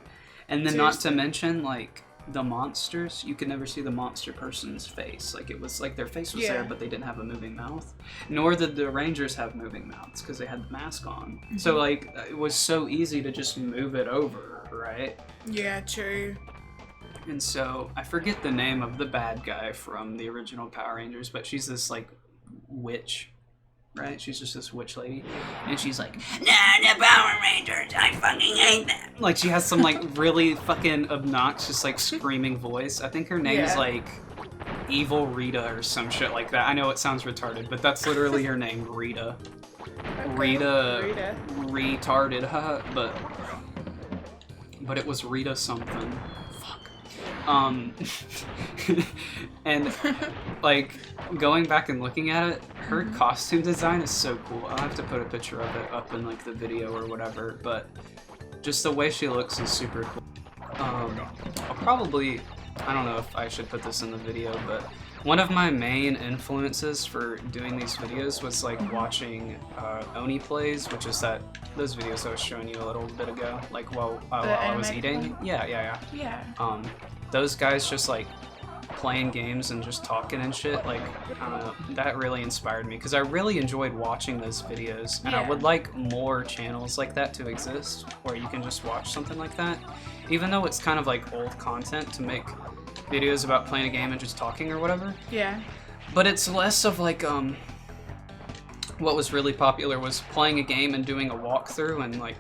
And then not to mention like the monsters, you could never see the monster person's face. Like it was like their face was there, but they didn't have a moving mouth. Nor did the Rangers have moving mouths because they had the mask on. Mm-hmm. So like it was so easy to just move it over, right? Yeah, true. And so I forget the name of the bad guy from the original Power Rangers, but she's this like witch right? She's just this witch lady, and she's like, "Nah, the Power Rangers, I fucking hate them." Like she has some like really fucking obnoxious like screaming voice. I think her name is like Evil Rita or some shit like that. I know it sounds retarded, but that's literally her name, Rita. Okay. Rita. Retarded, haha. But it was Rita something. Fuck. And like going back and looking at it, her costume design is so cool. I'll have to put a picture of it up in like the video or whatever, but just the way she looks is super cool. I'll probably, I don't know if I should put this in the video, but one of my main influences for doing these videos was like watching Oni Plays, which is those videos I was showing you a little bit ago, like while I was eating. Yeah. Those guys just like playing games and just talking and shit, like I don't know, that really inspired me because I really enjoyed watching those videos, and I would like more channels like that to exist where you can just watch something like that, even though it's kind of like old content to make videos about playing a game and just talking or whatever. Yeah. But it's less of like what was really popular was playing a game and doing a walkthrough and like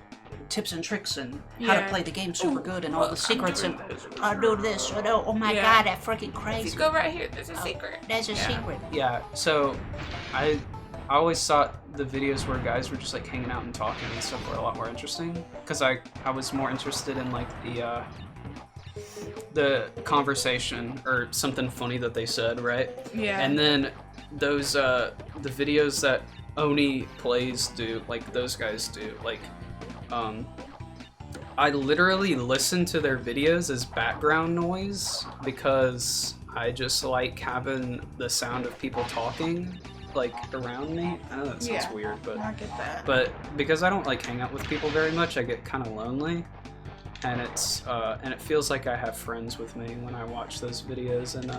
tips and tricks and how to play the game super good and all the secrets and I do this. Oh my god, that freaking crazy. Just go right here. There's a secret. There's a secret. Yeah. So I always thought the videos where guys were just like hanging out and talking and stuff were a lot more interesting because I was more interested in like the conversation or something funny that they said, right? Yeah. And then those the videos that Oni Plays do, like those guys do, like I literally listen to their videos as background noise because I just like having the sound of people talking like around me. I know that sounds weird, but I get that. But because I don't like hang out with people very much, I get kind of lonely. And it feels like I have friends with me when I watch those videos and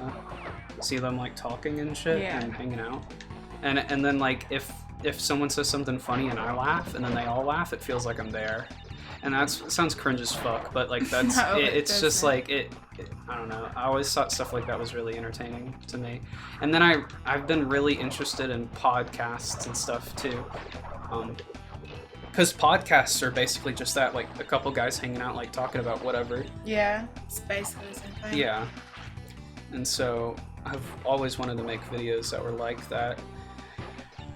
see them like talking and shit and hanging out. And then like if someone says something funny and I laugh and then they all laugh, it feels like I'm there. And it sounds cringe as fuck, but like that's it's just like it. I don't know. I always thought stuff like that was really entertaining to me. And then I've been really interested in podcasts and stuff too. Because podcasts are basically just that, like a couple guys hanging out, like talking about whatever. Yeah, it's basically the same thing. Yeah. And so I've always wanted to make videos that were like that.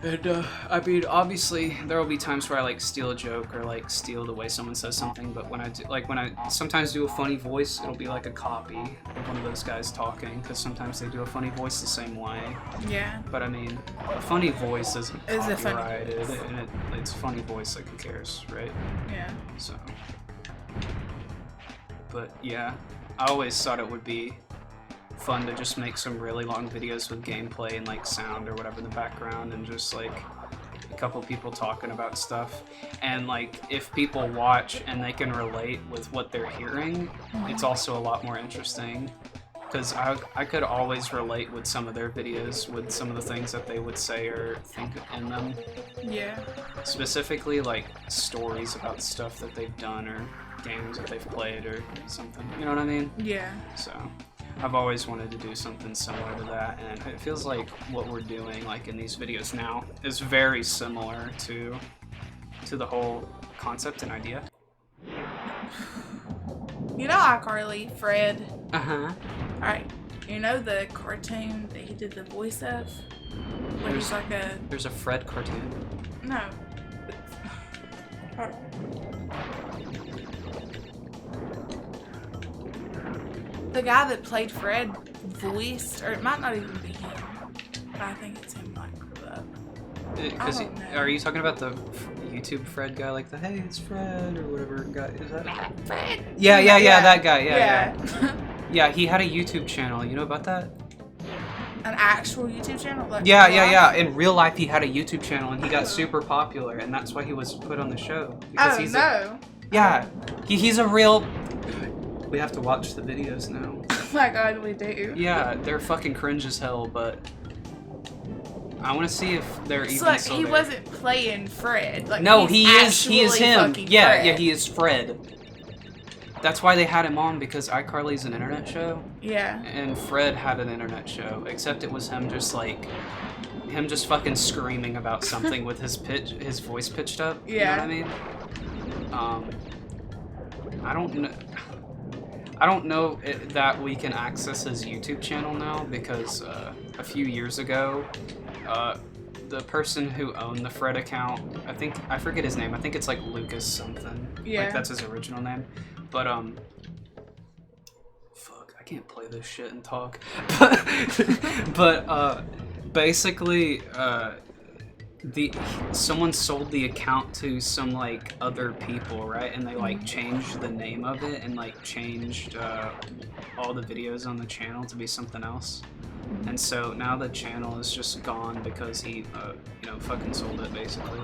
And I mean, obviously there will be times where I like steal a joke or like steal the way someone says something, but when I sometimes do a funny voice, it'll be like a copy of one of those guys talking, because sometimes they do a funny voice the same way. Yeah. But I mean, a funny voice isn't copyrighted, and it's a funny voice, like who cares, right? Yeah. So. But yeah, I always thought it would be fun to just make some really long videos with gameplay and like sound or whatever in the background, and just like a couple people talking about stuff. And like if people watch and they can relate with what they're hearing, it's also a lot more interesting, because I could always relate with some of their videos with some of the things that they would say or think in them. Yeah. Specifically like stories about stuff that they've done or games that they've played or something, you know what I mean? Yeah. So I've always wanted to do something similar to that, and it feels like what we're doing like in these videos now is very similar to the whole concept and idea. You know iCarly, Fred? Uh-huh. Alright, you know the cartoon that he did the voice of? Where he's like a... There's a Fred cartoon? No. The guy that played Fred voiced, or it might not even be him, but I think it's him like grew up. Are you talking about the YouTube Fred guy, like the hey it's Fred or whatever guy? Is that Fred? Yeah, that guy. Yeah. Yeah, he had a YouTube channel. You know about that? An actual YouTube channel? Like yeah. In real life, he had a YouTube channel, and he got super popular, and that's why he was put on the show. Because he's a real. We have to watch the videos now. Oh my god, we do. Yeah, they're fucking cringe as hell, but I want to see if they're even like still he there. Wasn't playing Fred. Like no, he is him. Yeah, Fred. Yeah, he is Fred. That's why they had him on, because iCarly's an internet show. Yeah. And Fred had an internet show, except it was him just like him just fucking screaming about something with his voice pitched up. Yeah. You know what I mean? I don't know that we can access his YouTube channel now because a few years ago, the person who owned the Fred account, I forget his name. I think it's like Lucas something. Yeah. Like that's his original name. But fuck, I can't play this shit and talk. But basically, someone sold the account to some like other people, right? And they like changed the name of it and like changed all the videos on the channel to be something else. And so now the channel is just gone because he, you know, fucking sold it basically.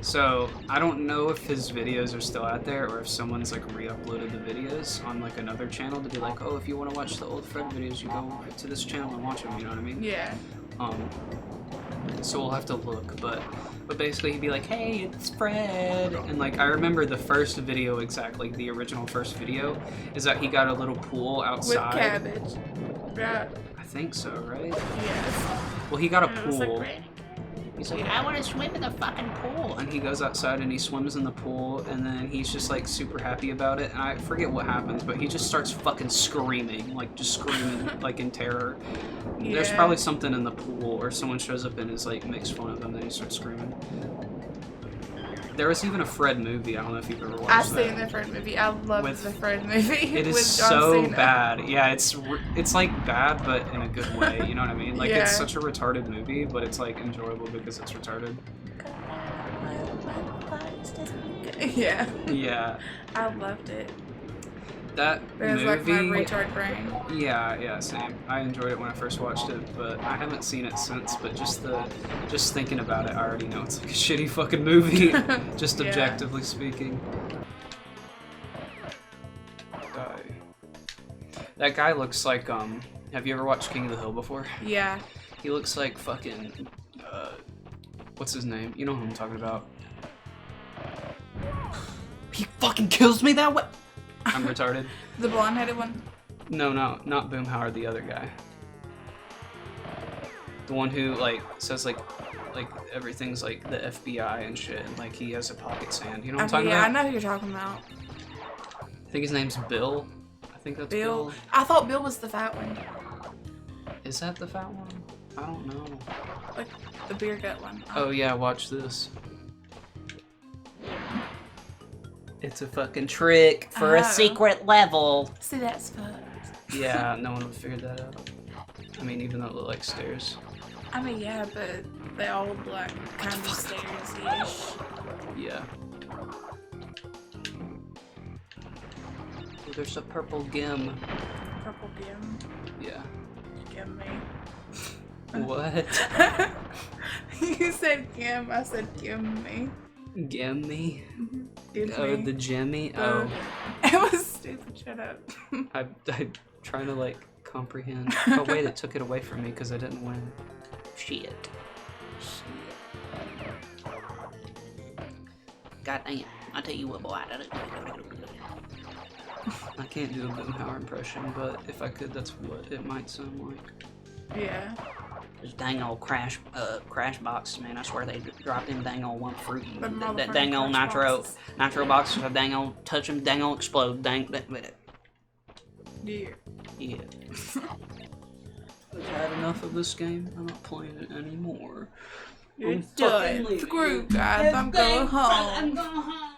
So I don't know if his videos are still out there or if someone's like re-uploaded the videos on like another channel to be like, oh, if you want to watch the old Fred videos, you go to this channel and watch them. You know what I mean? Yeah. So we'll have to look, but basically he'd be like, hey, it's Fred, and like I remember the first video exactly, the original first video, is that he got a little pool outside. With cabbage. Right. I think so, right? Yes. Well, he got a It's pool. like, He's like, I want to swim in the fucking pool. and he goes outside and he swims in the pool, and then he's just like super happy about it, and I forget what happens, but he just starts fucking screaming, like just screaming like in terror. There's Yeah. probably something in the pool, or someone shows up and is like makes fun of him, and he starts screaming. There was even a Fred movie. I don't know if you've ever watched I've that. seen the Fred movie. I love With- the Fred movie. It is with John so Cena. bad. Yeah, it's like bad, but in a good way. You know what I mean? Like Yeah. it's such a retarded movie, but it's like enjoyable because it's retarded. Yeah. Yeah, I loved it. that It was movie. like my retard brain. Yeah, same. I enjoyed it when I first watched it, but I haven't seen it since. But just thinking about it, I already know it's like a shitty fucking movie, just Yeah. objectively speaking. That guy looks like Have you ever watched King of the Hill before? Yeah. He looks like fucking what's his name? You know who I'm talking about. He fucking kills me that way. I'm retarded. The blonde-headed one. No, not Boomhauer, the other guy. The one who like says like everything's like the FBI and shit, and like he has a pocket sand. You know what I'm talking yeah, I about? know who you're talking about. I think his name's Bill. I think that's Bill. Bill. I thought Bill was the fat one. Is that the fat one? I don't know. Like the beer gut one. Oh yeah, watch this. It's a fucking trick for Oh. a secret level. See, that's fucked. Yeah, no one would figure that out. I mean, even though it looked like stairs. I mean, yeah, but they all look like kind of stairs-ish. Yeah. Oh, there's a purple gem. Purple gim. Yeah. Gim me. What? You said gim, I said gim me. Gimme? Give Oh, me. the Jemmy? Oh. It was stupid, shut up. I'm trying to, like, comprehend. Oh, wait, it took it away from me because I didn't win. Shit. God damn. I tell you what, boy. I can't do a Boomhauer impression, but if I could, that's what it might sound like. Yeah. This dang old crash box, man. I swear they dropped them dang old one fruit. Them That motherfucking dang old Crash boxes. nitro boxes. I dang old touch them, dang old explode. Dang. Yeah. Yeah. I've had enough of this game. I'm not playing it anymore. You're I'm fucking done. leaving. Screw guys, I'm going home. I'm going home.